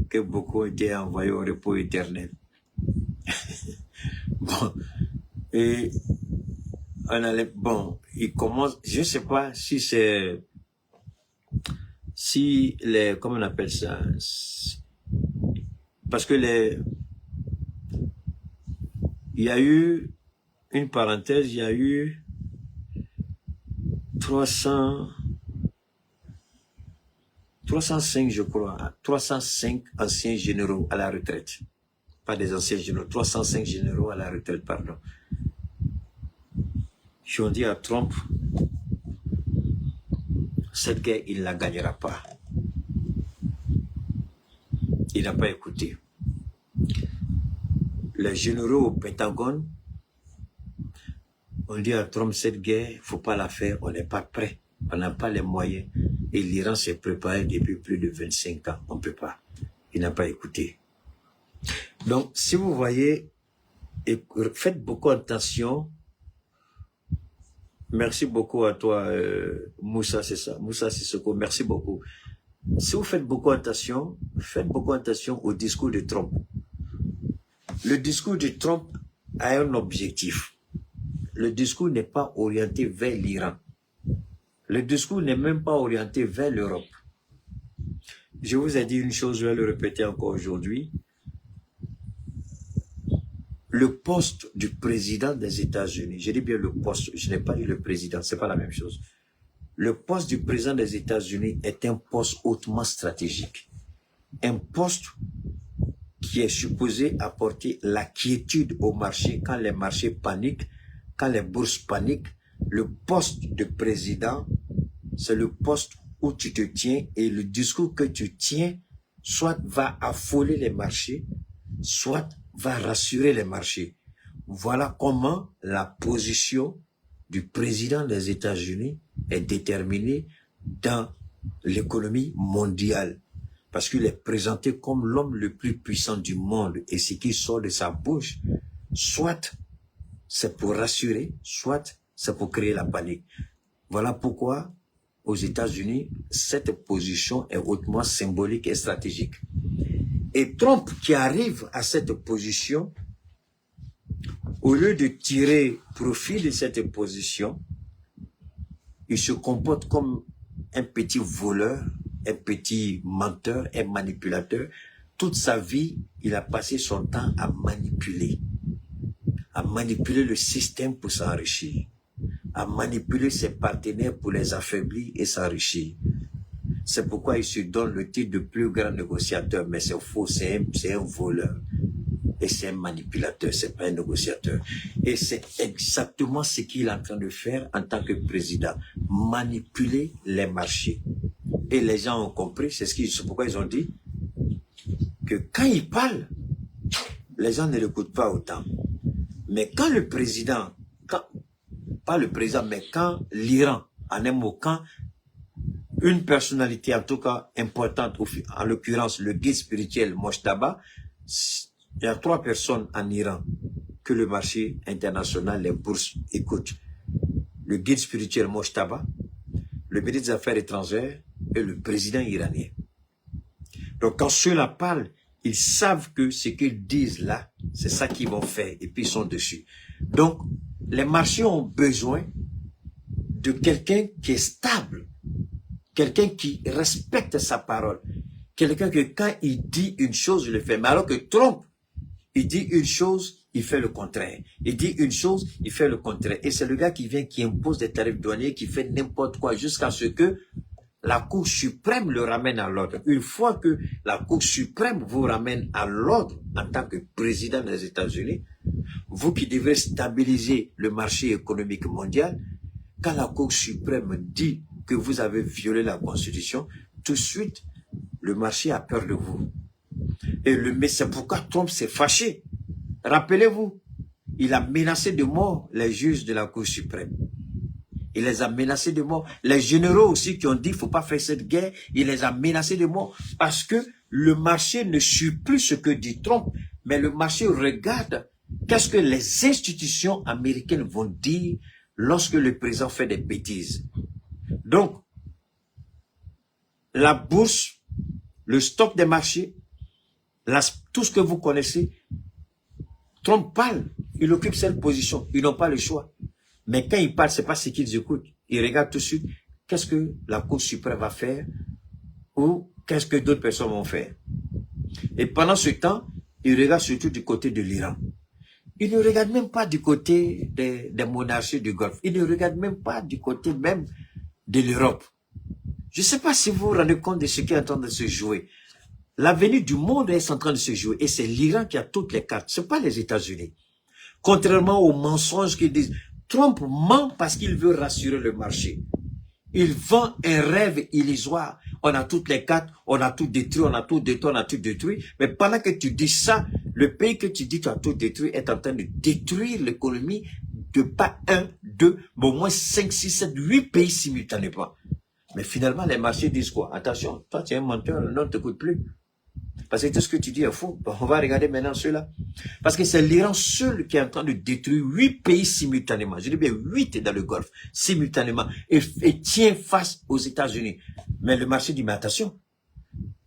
que beaucoup ont été envoyés au repos éternel. Bon, et on allait, bon, il commence, je ne sais pas si c'est, si les, comment on appelle ça, parce que il y a eu, une parenthèse, il y a eu 305, je crois, 305 anciens généraux à la retraite. Pas des anciens généraux, 305 généraux à la retraite, pardon. qui ont dit à Trump, cette guerre, il ne la gagnera pas. Il n'a pas écouté. Les généraux au Pentagone ont dit à Trump, cette guerre, il ne faut pas la faire, on n'est pas prêt, on n'a pas les moyens. Et l'Iran s'est préparé depuis plus de 25 ans, on ne peut pas. Il n'a pas écouté. Donc, si vous voyez, faites beaucoup attention. Merci beaucoup à toi, Moussa, c'est ça. Moussa Sissoko, merci beaucoup. Si vous faites beaucoup attention au discours de Trump. Le discours de Trump a un objectif. Le discours n'est pas orienté vers l'Iran. Le discours n'est même pas orienté vers l'Europe. Je vous ai dit une chose, je vais le répéter encore aujourd'hui. Le poste du président des États-Unis, je dis bien le poste, je n'ai pas dit le président, c'est pas la même chose. Le poste du président des États-Unis est un poste hautement stratégique. Un poste qui est supposé apporter la quiétude au marché quand les marchés paniquent, quand les bourses paniquent. Le poste de président, c'est le poste où tu te tiens et le discours que tu tiens, soit va affoler les marchés, soit va rassurer les marchés. Voilà comment la position du président des États-Unis est déterminée dans l'économie mondiale. Parce qu'il est présenté comme l'homme le plus puissant du monde. Et ce qui sort de sa bouche, soit c'est pour rassurer, soit c'est pour créer la panique. Voilà pourquoi, aux États-Unis, cette position est hautement symbolique et stratégique. Et Trump, qui arrive à cette position, au lieu de tirer profit de cette position, il se comporte comme un petit voleur, un petit menteur, un manipulateur. Toute sa vie, il a passé son temps à manipuler le système pour s'enrichir, à manipuler ses partenaires pour les affaiblir et s'enrichir. C'est pourquoi il se donne le titre de plus grand négociateur, mais c'est faux, c'est un voleur. Et c'est un manipulateur, c'est pas un négociateur. Et c'est exactement ce qu'il est en train de faire en tant que président. Manipuler les marchés. Et les gens ont compris, c'est pourquoi ils ont dit que quand il parle, les gens ne l'écoutent pas autant. Mais quand le président, pas le président, mais quand l'Iran, en un mot, quand une personnalité, en tout cas importante, en l'occurrence le guide spirituel Mojtaba, il y a 3 personnes en Iran que le marché international, les bourses écoutent. Le guide spirituel Mojtaba, le ministre des Affaires étrangères et le président iranien. Donc quand ceux-là parlent, ils savent que ce qu'ils disent là, c'est ça qu'ils vont faire et puis ils sont dessus. Donc les marchés ont besoin de quelqu'un qui est stable, quelqu'un qui respecte sa parole, quelqu'un que quand il dit une chose, il le fait. Mais alors que Trump, il dit une chose, il fait le contraire. Il dit une chose, il fait le contraire. Et c'est le gars qui vient, qui impose des tarifs douaniers, qui fait n'importe quoi jusqu'à ce que la Cour suprême le ramène à l'ordre. Une fois que la Cour suprême vous ramène à l'ordre en tant que président des États-Unis, vous qui devez stabiliser le marché économique mondial, quand la Cour suprême dit que vous avez violé la Constitution, tout de suite, le marché a peur de vous. Mais c'est pourquoi Trump s'est fâché. Rappelez-vous, il a menacé de mort les juges de la Cour suprême. Il les a menacés de mort. Les généraux aussi qui ont dit qu'il ne faut pas faire cette guerre, il les a menacés de mort parce que le marché ne suit plus ce que dit Trump, mais le marché regarde qu'est-ce que les institutions américaines vont dire lorsque le président fait des bêtises. Donc, la bourse, le stock des marchés, tout ce que vous connaissez, Trump parle, il occupe cette position, ils n'ont pas le choix. Mais quand ils parlent, c'est pas ce qu'ils écoutent. Ils regardent tout de suite, qu'est-ce que la Cour suprême va faire ou qu'est-ce que d'autres personnes vont faire. Et pendant ce temps, ils regardent surtout du côté de l'Iran. Ils ne regardent même pas du côté des monarchies du Golfe. Ils ne regardent même pas du côté même de l'Europe. Je ne sais pas si vous vous rendez compte de ce qui est en train de se jouer. L'avenir du monde est en train de se jouer et c'est l'Iran qui a toutes les cartes. Ce n'est pas les États-Unis. Contrairement aux mensonges qu'ils disent. Trump ment parce qu'il veut rassurer le marché. Il vend un rêve illusoire. On a toutes les cartes, on a tout détruit, on a tout détruit, on a tout détruit. Mais pendant que tu dis ça, le pays que tu dis tu as tout détruit est en train de détruire l'économie de pas 1, 2, mais au moins 5, 6, 7, 8 pays simultanément. Mais finalement, les marchés disent quoi? Attention, toi tu es un menteur, le nom ne t'écoute plus. Parce que tout ce que tu dis est faux. Bon, on va regarder maintenant ceux-là. Parce que c'est l'Iran seul qui est en train de détruire 8 pays simultanément. Je dis bien 8 dans le Golfe, simultanément. Et tient face aux États-Unis. Mais le marché dit, mais attention,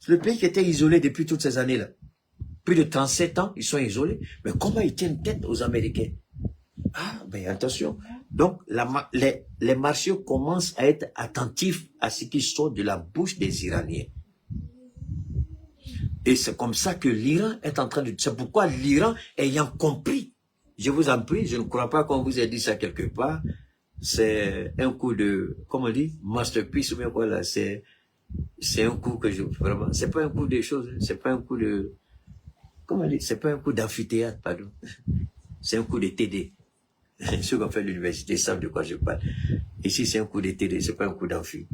le pays qui était isolé depuis toutes ces années-là, plus de 37 ans, ils sont isolés. Mais comment ils tiennent tête aux Américains? Ah, ben attention. Donc, les marchés commencent à être attentifs à ce qui sort de la bouche des Iraniens. Et c'est comme ça que l'Iran est en train de... C'est pourquoi l'Iran, ayant compris, je vous en prie, je ne crois pas qu'on vous ait dit ça quelque part, c'est un coup de... Comment on dit? Masterpiece ou bien quoi là, c'est un coup que je... Vraiment, c'est pas un coup de choses, c'est pas un coup de... Comment on dit? C'est pas un coup d'amphithéâtre, pardon. C'est un coup de TD. Ceux qui ont fait l'université savent de quoi je parle. Ici, c'est un coup de TD, c'est pas un coup d'amphi.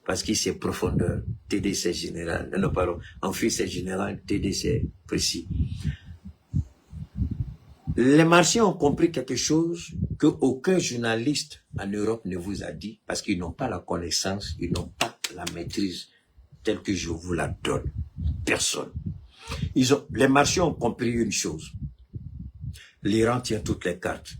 Parce que c'est profondeur. TD, c'est général. Non, pardon. Amphi, c'est général. TD, c'est précis. Les marchés ont compris quelque chose que aucun journaliste en Europe ne vous a dit, parce qu'ils n'ont pas la connaissance, ils n'ont pas la maîtrise telle que je vous la donne. Personne. Les marchés ont compris une chose. L'Iran tient toutes les cartes.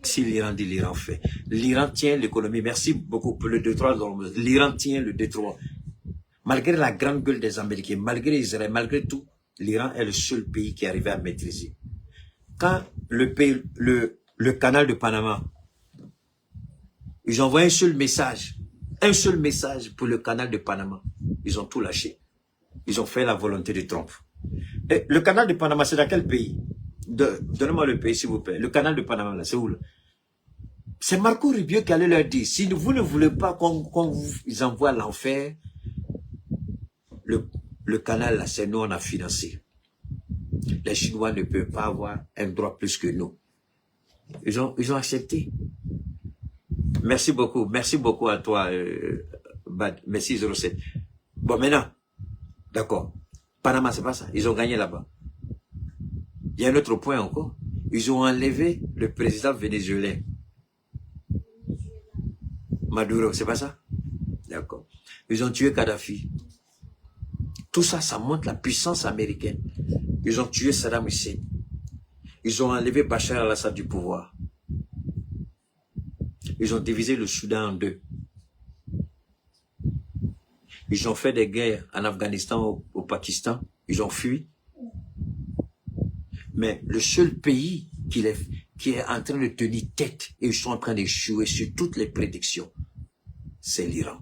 Si l'Iran dit, l'Iran fait. L'Iran tient l'économie. Merci beaucoup pour le détroit. L'Iran tient le détroit. Malgré la grande gueule des Américains, malgré Israël, malgré tout, l'Iran est le seul pays qui arrive à maîtriser. Quand le canal de Panama, ils ont envoyé un seul message pour le canal de Panama. Ils ont tout lâché. Ils ont fait la volonté de Trump. Et le canal de Panama, c'est dans quel pays? Donnez-moi le pays, s'il vous plaît. Le canal de Panama, là, c'est où, là? C'est Marco Rubio qui allait leur dire, si vous ne voulez pas qu'on vous envoie à l'enfer, le canal, là, c'est nous, on a financé. Les Chinois ne peuvent pas avoir un droit plus que nous. Ils ont accepté. Merci beaucoup à toi, Bad. Merci 07. Bon, maintenant, d'accord. Panama, c'est pas ça. Ils ont gagné là-bas. Il y a un autre point encore. Ils ont enlevé le président vénézuélien. Maduro, c'est pas ça? D'accord. Ils ont tué Kadhafi. Tout ça, ça montre la puissance américaine. Ils ont tué Saddam Hussein. Ils ont enlevé Bachar al-Assad du pouvoir. Ils ont divisé le Soudan en deux. Ils ont fait des guerres en Afghanistan, au Pakistan. Ils ont fui. Mais le seul pays qui est en train de tenir tête, et ils sont en train d'échouer sur toutes les prédictions, c'est l'Iran.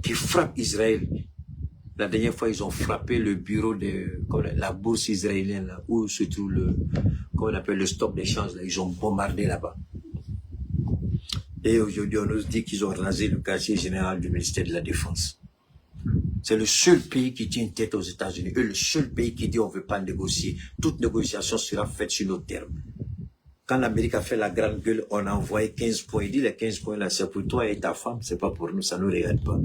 Qui frappe Israël. La dernière fois, ils ont frappé le bureau de la bourse israélienne, là, où se trouve comment on appelle, le stock d'échange, là. Ils ont bombardé là-bas. Et aujourd'hui, on nous dit qu'ils ont rasé le quartier général du ministère de la Défense. C'est le seul pays qui tient tête aux États-Unis et le seul pays qui dit on ne veut pas négocier. Toute négociation sera faite sur nos termes. Quand l'Amérique a fait la grande gueule, on a envoyé 15 points. Il dit les 15 points là, c'est pour toi et ta femme, c'est pas pour nous, ça ne nous regarde pas.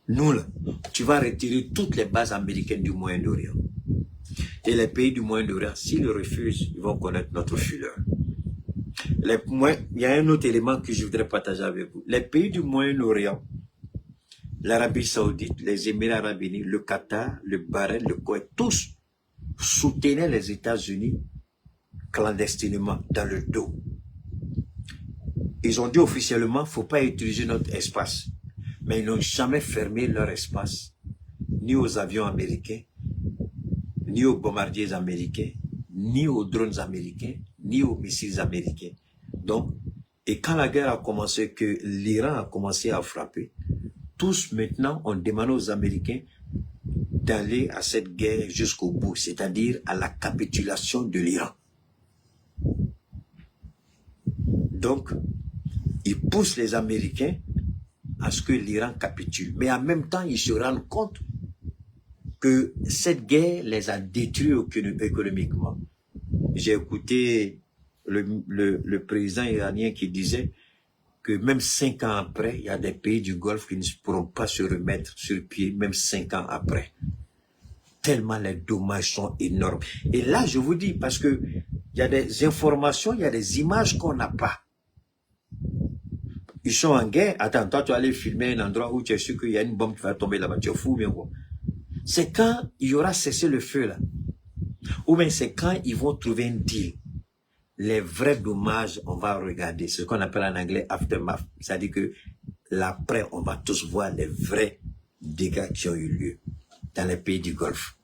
Nous là, tu vas retirer toutes les bases américaines du Moyen-Orient. Et les pays du Moyen-Orient, s'ils refusent, ils vont connaître notre fureur. Il y a un autre élément que je voudrais partager avec vous. Les pays du Moyen-Orient, l'Arabie Saoudite, les Émirats Arabes Unis, le Qatar, le Bahreïn, le Koweït, tous soutenaient les États-Unis clandestinement dans le dos. Ils ont dit officiellement, il ne faut pas utiliser notre espace. Mais ils n'ont jamais fermé leur espace, ni aux avions américains, ni aux bombardiers américains, ni aux drones américains, ni aux missiles américains. Donc, et quand la guerre a commencé, que l'Iran a commencé à frapper, tous maintenant ont demandé aux Américains d'aller à cette guerre jusqu'au bout, c'est-à-dire à la capitulation de l'Iran. Donc, ils poussent les Américains à ce que l'Iran capitule. Mais en même temps, ils se rendent compte que cette guerre les a détruits économiquement. j'ai écouté le président iranien qui disait que même 5 ans après, il y a des pays du Golfe qui ne pourront pas se remettre sur pied, même 5 ans après. Tellement les dommages sont énormes. Et là, je vous dis, parce que il y a des informations, il y a des images qu'on n'a pas. Ils sont en guerre. Attends, toi, tu vas aller filmer un endroit où tu es sûr qu'il y a une bombe qui va tomber là-bas. Tu es fou, bien quoi. C'est quand il y aura cessé le feu, là. Ou bien c'est quand ils vont trouver un deal. Les vrais dommages, on va regarder. C'est ce qu'on appelle en anglais aftermath. C'est-à-dire que l'après, on va tous voir les vrais dégâts qui ont eu lieu dans les pays du Golfe.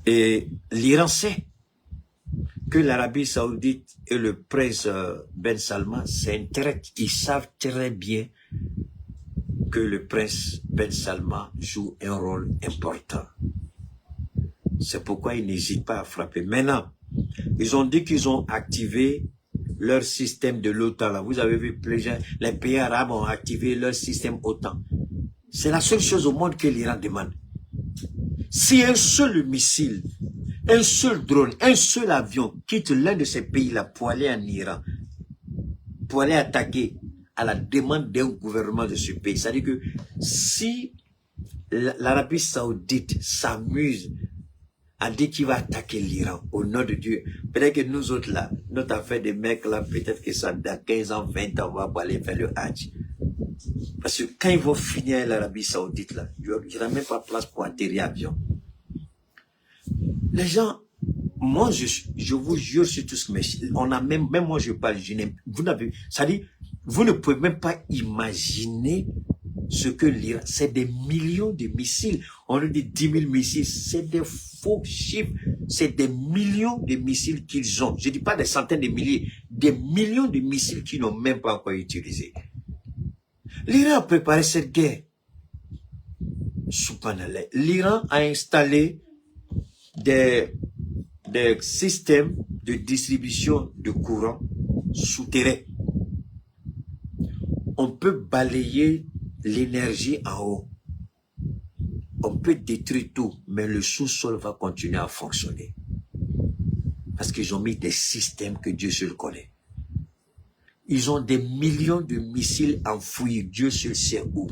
Et l'Iran sait que l'Arabie Saoudite et le prince Ben Salman, c'est un trait. Ils savent très bien que le prince Ben Salman joue un rôle important. C'est pourquoi ils n'hésitent pas à frapper. Maintenant, ils ont dit qu'ils ont activé leur système de l'OTAN. Vous avez vu, les pays arabes ont activé leur système OTAN. C'est la seule chose au monde que l'Iran demande. Si un seul missile, un seul drone, un seul avion quitte l'un de ces pays-là pour aller en Iran, pour aller attaquer à la demande d'un gouvernement de ce pays, c'est-à-dire que si l'Arabie Saoudite s'amuse à dire qu'il va attaquer l'Iran au nom de Dieu, peut-être que nous autres là, notre affaire des mecs là, peut-être que ça dans 15 ans, 20 ans, on va aller faire le Hajj. Parce que quand ils vont finir l'Arabie Saoudite là, il n'y aura même pas place pour atterrir avion. Les gens, moi je vous jure sur tout ce que on a même moi je parle, vous n'avez, c'est-à-dire, vous ne pouvez même pas imaginer ce que l'Iran, c'est des millions de missiles. On nous dit 10 000 missiles, c'est des faux chiffres, c'est des millions de missiles qu'ils ont. Je ne dis pas des centaines de milliers, des millions de missiles qu'ils n'ont même pas encore utilisés. L'Iran a préparé cette guerre. Subhanallah. L'Iran a installé des systèmes de distribution de courant souterrains. On peut balayer l'énergie en haut. On peut détruire tout, mais le sous-sol va continuer à fonctionner. Parce qu'ils ont mis des systèmes que Dieu seul connaît. Ils ont des millions de missiles enfouis, Dieu seul sait où.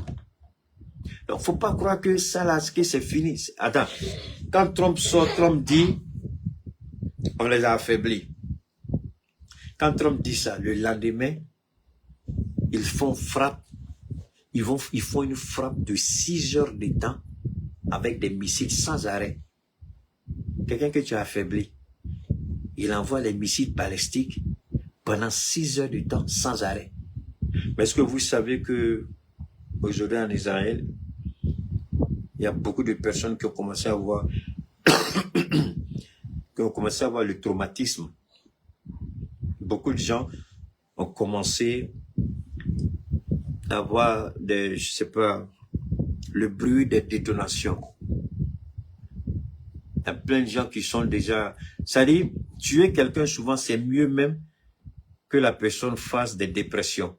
Donc, faut pas croire que ça là, que c'est fini. Attends, quand Trump sort, Trump dit, on les a affaiblis. Quand Trump dit ça, le lendemain, ils font frappe. Ils font une frappe de 6 heures de temps avec des missiles sans arrêt. Quelqu'un que tu as affaibli, il envoie les missiles balistiques pendant 6 heures de temps sans arrêt. Mais est-ce que vous savez que aujourd'hui en Israël, il y a beaucoup de personnes qui ont commencé à avoir le traumatisme. Beaucoup de gens ont commencé à avoir des, je sais pas, le bruit des détonations. Il y a plein de gens qui sont déjà, c'est-à-dire, tuer quelqu'un souvent c'est mieux même que la personne fasse des dépressions.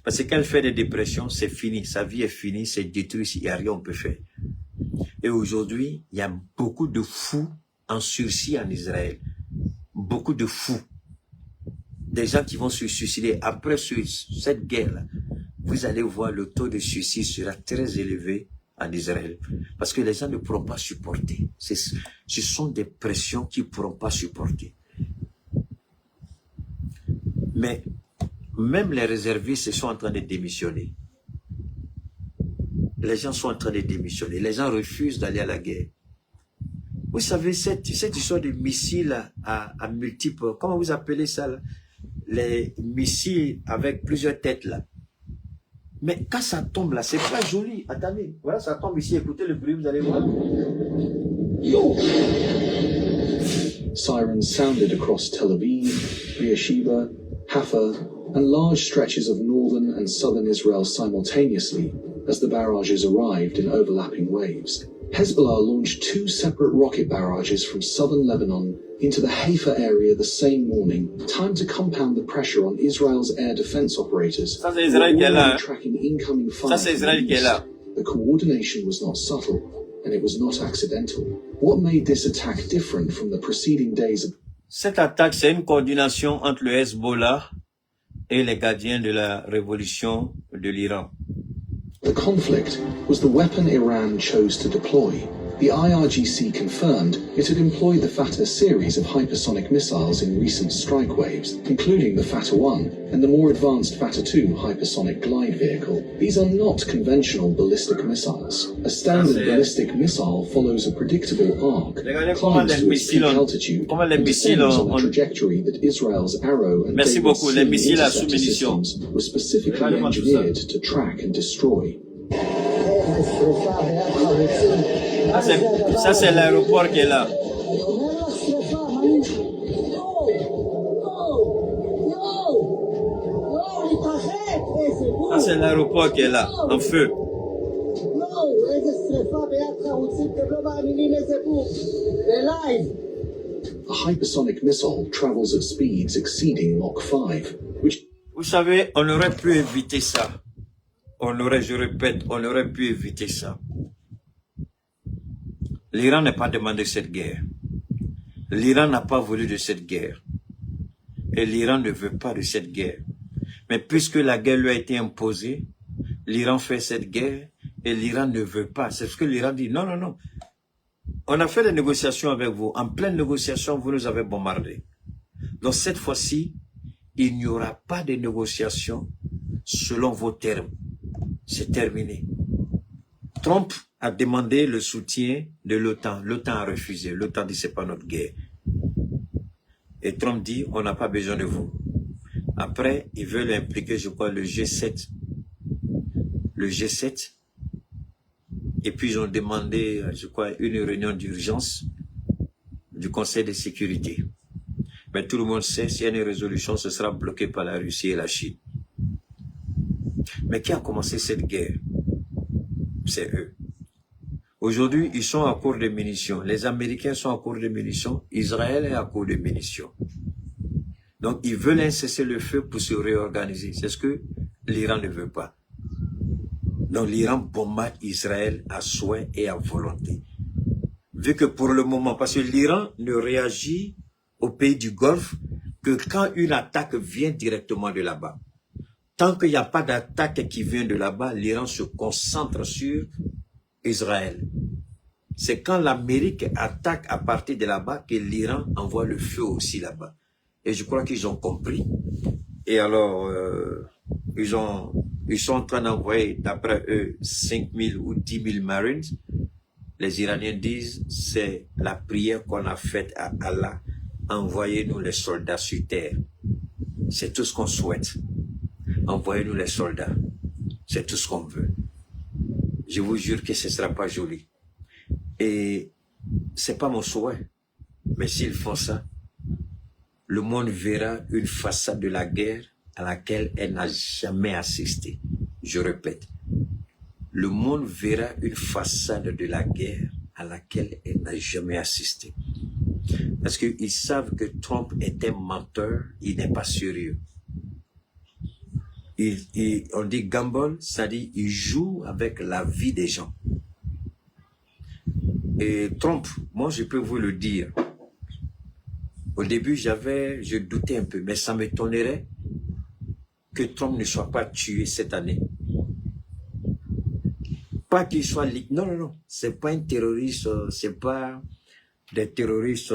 Parce que quand elle fait des dépressions, c'est fini. Sa vie est finie, c'est détruit, il n'y a rien qu'on peut faire. Et aujourd'hui, il y a beaucoup de fous en sursis en Israël. Beaucoup de fous. Des gens qui vont se suicider. Après cette guerre-là, vous allez voir le taux de suicide sera très élevé en Israël. Parce que les gens ne pourront pas supporter. Ce sont des pressions qu'ils ne pourront pas supporter. Mais même les réservistes sont en train de démissionner. Les gens sont en train de démissionner. Les gens refusent d'aller à la guerre. Vous savez, cette histoire de missiles à multiples, comment vous appelez ça là? Les missiles avec plusieurs têtes là. Mais quand ça tombe là, c'est pas joli. Attendez, voilà, ça tombe ici. Écoutez le bruit, vous allez voir. Yo! Sirens sounded across Tel Aviv, Beersheba, Haifa, and large stretches of northern and southern Israel simultaneously as the barrages arrived in overlapping waves. Hezbollah launched 2 separate rocket barrages from southern Lebanon into the Haifa area the same morning, timed to compound the pressure on Israel's air defense operators who were already tracking incoming fire. The coordination was not subtle. and it was not accidental. What made this attack different from the preceding days of... Cette attaque, c'est une coordination entre le Hezbollah et les gardiens de la révolution de l'Iran. The conflict was the weapon Iran chose to deploy. The IRGC confirmed it had employed the Fatah series of hypersonic missiles in recent strike waves, including the Fatah-1 and the more advanced Fatah-2 hypersonic glide vehicle. These are not conventional ballistic missiles. A standard ballistic missile follows a predictable arc, climbs to its peak altitude, and descends on a trajectory that Israel's Arrow and David's interceptor systems were specifically engineered to track and destroy. Ça, c'est l'aéroport qui est là. Ça, c'est l'aéroport qui est là, en feu. A hypersonic missile travels at speeds exceeding Mach 5, which... Vous savez, on aurait pu éviter ça. Je répète, on aurait pu éviter ça. L'Iran n'a pas demandé cette guerre. L'Iran n'a pas voulu de cette guerre. Et l'Iran ne veut pas de cette guerre. Mais puisque la guerre lui a été imposée, l'Iran fait cette guerre et l'Iran ne veut pas. C'est ce que l'Iran dit. Non, non, non. On a fait des négociations avec vous. En pleine négociation, vous nous avez bombardés. Donc cette fois-ci, il n'y aura pas de négociation selon vos termes. C'est terminé. Trump a demandé le soutien de l'OTAN. L'OTAN a refusé. L'OTAN dit c'est pas notre guerre. Et Trump dit on n'a pas besoin de vous. Après, ils veulent impliquer, je crois, le G7. Le G7. Et puis ils ont demandé, je crois, une réunion d'urgence du Conseil de sécurité. Mais tout le monde sait, s'il y a une résolution, ce sera bloqué par la Russie et la Chine. Mais qui a commencé cette guerre? C'est eux. Aujourd'hui, ils sont à court de munitions. Les Américains sont à court de munitions. Israël est à court de munitions. Donc, ils veulent un cessez-le-feu pour se réorganiser. C'est ce que l'Iran ne veut pas. Donc, l'Iran bombarde Israël à souhait et à volonté. Vu que pour le moment, parce que l'Iran ne réagit au pays du Golfe que quand une attaque vient directement de là-bas. Tant qu'il n'y a pas d'attaque qui vient de là-bas, l'Iran se concentre sur Israël. C'est quand l'Amérique attaque à partir de là-bas que l'Iran envoie le feu aussi là-bas. Et je crois qu'ils ont compris. Et alors, ils sont en train d'envoyer, d'après eux, 5 000 ou 10 000 Marines. Les Iraniens disent, c'est la prière qu'on a faite à Allah. Envoyez-nous les soldats sur terre. C'est tout ce qu'on souhaite. Envoyez-nous les soldats. C'est tout ce qu'on veut. Je vous jure que ce ne sera pas joli. Et c'est pas mon souhait. Mais s'ils font ça, le monde verra une façade de la guerre à laquelle elle n'a jamais assisté. Je répète. Le monde verra une façade de la guerre à laquelle elle n'a jamais assisté. Parce qu'ils savent que Trump est un menteur, il n'est pas sérieux. On dit gamble, c'est-à-dire il joue avec la vie des gens. Et Trump, moi je peux vous le dire, au début je doutais un peu, mais ça m'étonnerait que Trump ne soit pas tué cette année. Pas qu'il soit... Non, non, non, c'est pas un terroriste, c'est pas des terroristes,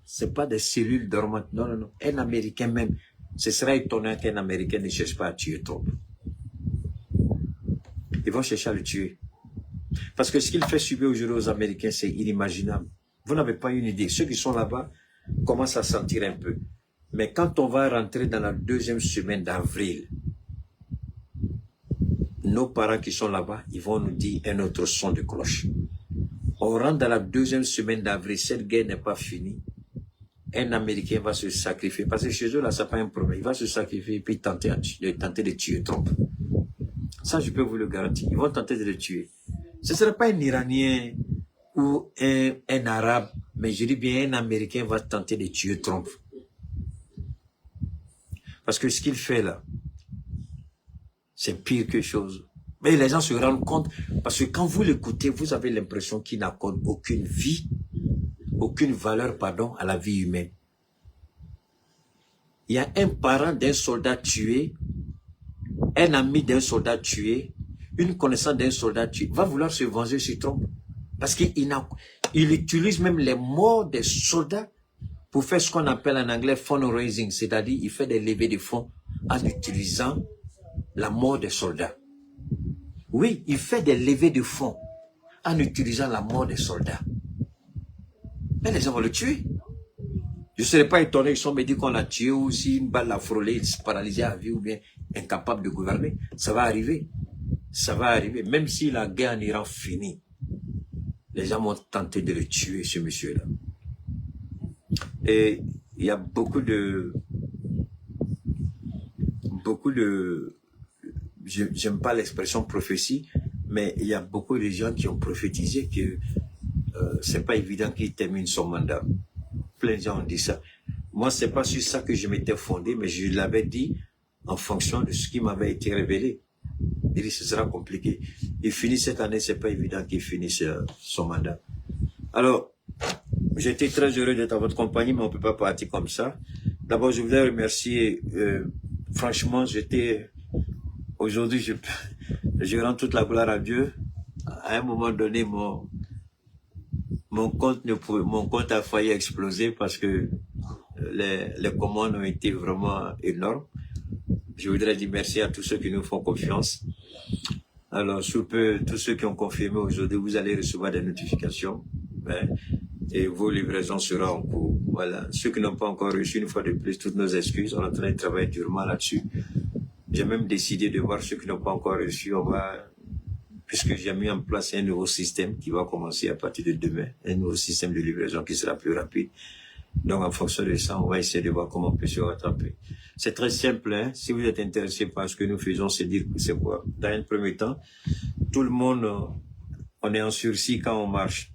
c'est pas des cellules dormantes, non, non, non, un Américain même. Ce serait étonnant qu'un Américain ne cherche pas à tuer Trump. Ils vont chercher à le tuer. Parce que ce qu'il fait subir aujourd'hui aux Américains, c'est inimaginable. Vous n'avez pas une idée. Ceux qui sont là-bas commencent à sentir un peu. Mais quand on va rentrer dans la deuxième semaine d'avril, nos parents qui sont là-bas, ils vont nous dire un autre son de cloche. On rentre dans la deuxième semaine d'avril, cette guerre n'est pas finie. Un Américain va se sacrifier, parce que chez eux, là, ça n'a pas un problème. Il va se sacrifier et puis tenter de tuer Trump. Ça, je peux vous le garantir. Ils vont tenter de le tuer. Ce ne serait pas un Iranien ou un Arabe, mais je dis bien un Américain va tenter de tuer Trump. Parce que ce qu'il fait là, c'est pire que chose. Mais les gens se rendent compte, parce que quand vous l'écoutez, vous avez l'impression qu'il n'accorde aucune vie, aucune valeur, pardon, à la vie humaine. Il y a un parent d'un soldat tué, un ami d'un soldat tué, une connaissance d'un soldat tué, va vouloir se venger sur Trump. Parce qu'il utilise même les morts des soldats pour faire ce qu'on appelle en anglais fundraising, c'est-à-dire il fait des levées de fonds en utilisant la mort des soldats. Oui, il fait des levées de fonds en utilisant la mort des soldats. Mais les gens vont le tuer. Je ne serais pas étonné qu'ils sont me dit qu'on l'a tué ou si une balle l'a frôlé, il se paralysé à vie ou bien incapable de gouverner. Ça va arriver. Ça va arriver. Même si la guerre en Iran finit, les gens vont tenter de le tuer, ce monsieur-là. Et il y a beaucoup de... J'aime pas l'expression prophétie, mais il y a beaucoup de gens qui ont prophétisé que c'est pas évident qu'il termine son mandat. Plein de gens ont dit ça. Moi, c'est pas sur ça que je m'étais fondé, mais je l'avais dit en fonction de ce qui m'avait été révélé. Il dit, ce sera compliqué. Il finit cette année, c'est pas évident qu'il finisse son mandat. Alors, j'étais très heureux d'être à votre compagnie, mais on peut pas partir comme ça. D'abord, je voulais remercier, franchement, aujourd'hui, je rends toute la gloire à Dieu. À un moment donné, mon compte a failli exploser parce que les commandes ont été vraiment énormes. Je voudrais dire merci à tous ceux qui nous font confiance. Alors, sous peu, tous ceux qui ont confirmé aujourd'hui, vous allez recevoir des notifications. Et vos livraisons seront en cours. Voilà. Ceux qui n'ont pas encore reçu, une fois de plus, toutes nos excuses. On est en train de travailler durement là-dessus. J'ai même décidé de voir ceux qui n'ont pas encore reçu. Puisque j'ai mis en place un nouveau système qui va commencer à partir de demain. Un nouveau système de livraison qui sera plus rapide. Donc, en fonction de ça, on va essayer de voir comment on peut se rattraper. C'est très simple, hein. Si vous êtes intéressé par ce que nous faisons, c'est dire que c'est quoi. Dans un premier temps, tout le monde, on est en sursis quand on marche.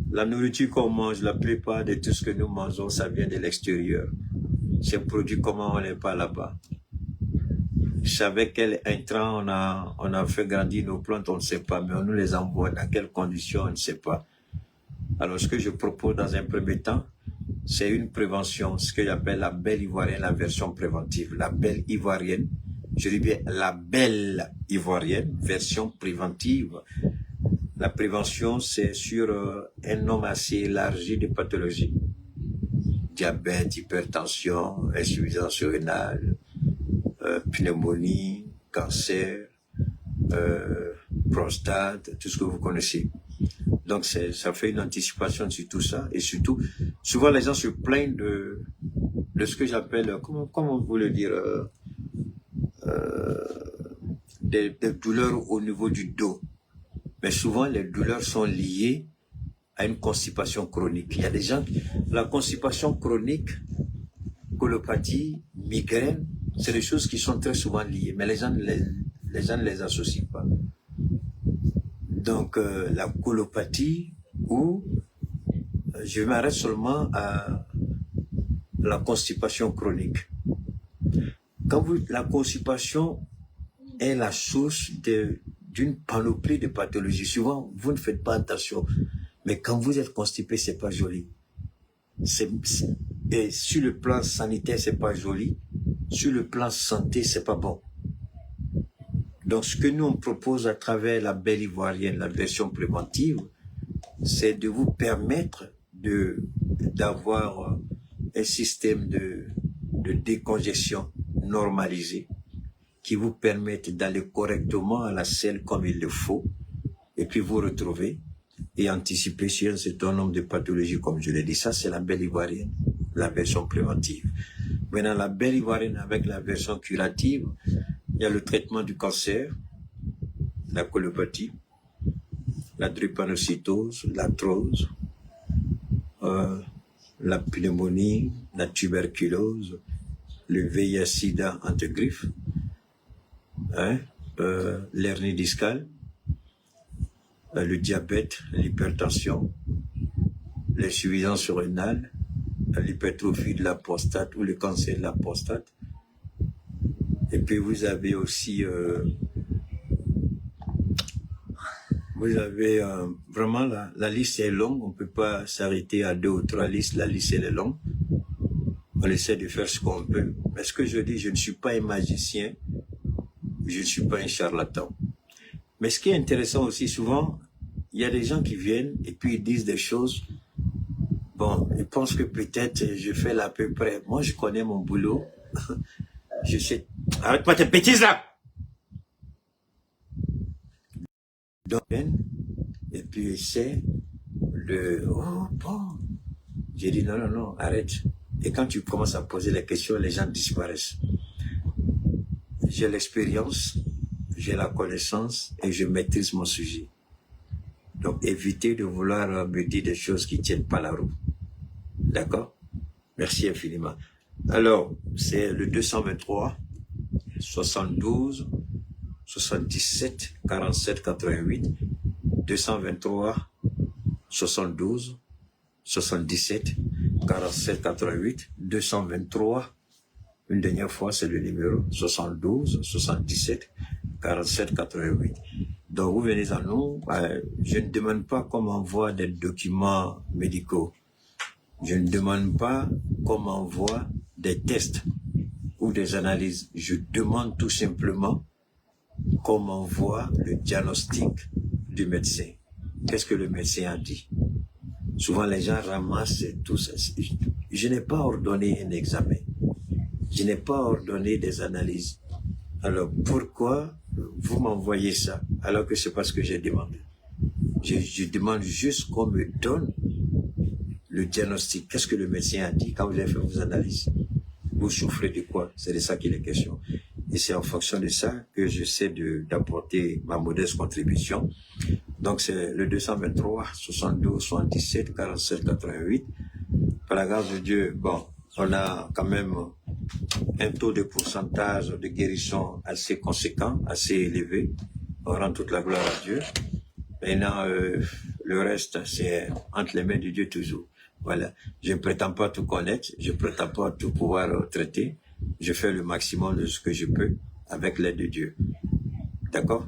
La nourriture qu'on mange, la plupart de tout ce que nous mangeons, ça vient de l'extérieur. C'est produit comment on n'est pas là-bas. Je savais quel intrant on a fait grandir nos plantes, on ne sait pas, mais on nous les envoie. Dans quelles conditions, on ne sait pas. Alors, ce que je propose dans un premier temps, c'est une prévention, ce que j'appelle la belle ivoirienne, la version préventive. La belle ivoirienne, je dis bien la belle ivoirienne, version préventive. La prévention, c'est sur un nombre assez élargi de pathologies. Diabète, hypertension, insuffisance rénale, pneumonie, cancer, prostate, tout ce que vous connaissez. Donc, ça fait une anticipation sur tout ça. Et surtout, souvent les gens se plaignent de ce que j'appelle, comment vous le dire, des douleurs au niveau du dos. Mais souvent, les douleurs sont liées à une constipation chronique. Il y a des gens, la constipation chronique, colopathie, migraine, c'est des choses qui sont très souvent liées, mais les gens ne les associent pas. Donc, la colopathie, ou je m'arrête seulement à la constipation chronique. La constipation est la source d'une panoplie de pathologies. Souvent, vous ne faites pas attention, mais quand vous êtes constipé, c'est pas joli. Et sur le plan sanitaire, c'est pas joli. Sur le plan santé, c'est pas bon. Donc, ce que nous on propose à travers la belle ivoirienne, la version préventive, c'est de vous permettre d'avoir un système de décongestion normalisé qui vous permette d'aller correctement à la selle comme il le faut et puis vous retrouver et anticiper sur un certain nombre de pathologies, comme je l'ai dit. Ça, c'est la belle ivoirienne, la version préventive. Maintenant, la belle ivoirienne avec la version curative, il y a le traitement du cancer, la colopathie, la drépanocytose, l'arthrose, la pneumonie, la tuberculose, le VIH-Sida entre griffes, l'hernie discale, le diabète, l'hypertension, l'insuffisance rénale, l'hypertrophie de la prostate ou le cancer de la prostate. Et puis vous avez aussi Vous avez vraiment la liste est longue, on ne peut pas s'arrêter à 2 ou 3 listes, la liste elle est longue. On essaie de faire ce qu'on peut. Mais ce que je dis, je ne suis pas un magicien, je ne suis pas un charlatan. Mais ce qui est intéressant aussi, souvent, il y a des gens qui viennent et puis ils disent des choses. Bon, ils pensent que peut-être je fais l'à peu près. Moi, je connais mon boulot. Je sais. Arrête-moi tes bêtises là! Donc, et puis essaie de. Oh, bon. J'ai dit non, non, non, arrête. Et quand tu commences à poser les questions, les gens disparaissent. J'ai l'expérience, j'ai la connaissance et je maîtrise mon sujet. Donc, évitez de vouloir me dire des choses qui ne tiennent pas la route. D'accord? Merci infiniment. Alors, c'est le 223 72 77 47 88 223 72 77 47 88 223. Une dernière fois, c'est le numéro 72 77 47 88. Donc, vous venez à nous. Je ne demande pas qu'on m'envoie des documents médicaux. Je ne demande pas qu'on m'envoie des tests ou des analyses. Je demande tout simplement qu'on m'envoie le diagnostic du médecin. Qu'est-ce que le médecin a dit? Souvent, les gens ramassent tout ça. Je n'ai pas ordonné un examen. Je n'ai pas ordonné des analyses. Alors, pourquoi vous m'envoyez ça alors que c'est pas ce que j'ai demandé? Je demande juste qu'on me donne le diagnostic. Qu'est-ce que le médecin a dit quand vous avez fait vos analyses? Vous souffrez de quoi? C'est de ça qu'il est question. Et c'est en fonction de ça que j'essaie d'apporter ma modeste contribution. Donc, c'est le 223 72 77 47 88. Par la grâce de Dieu, bon, on a quand même un taux de pourcentage de guérison assez conséquent, assez élevé. On rend toute la gloire à Dieu. Maintenant, le reste, c'est entre les mains de Dieu toujours. Voilà. Je ne prétends pas tout connaître, je ne prétends pas tout pouvoir traiter. Je fais le maximum de ce que je peux avec l'aide de Dieu. D'accord?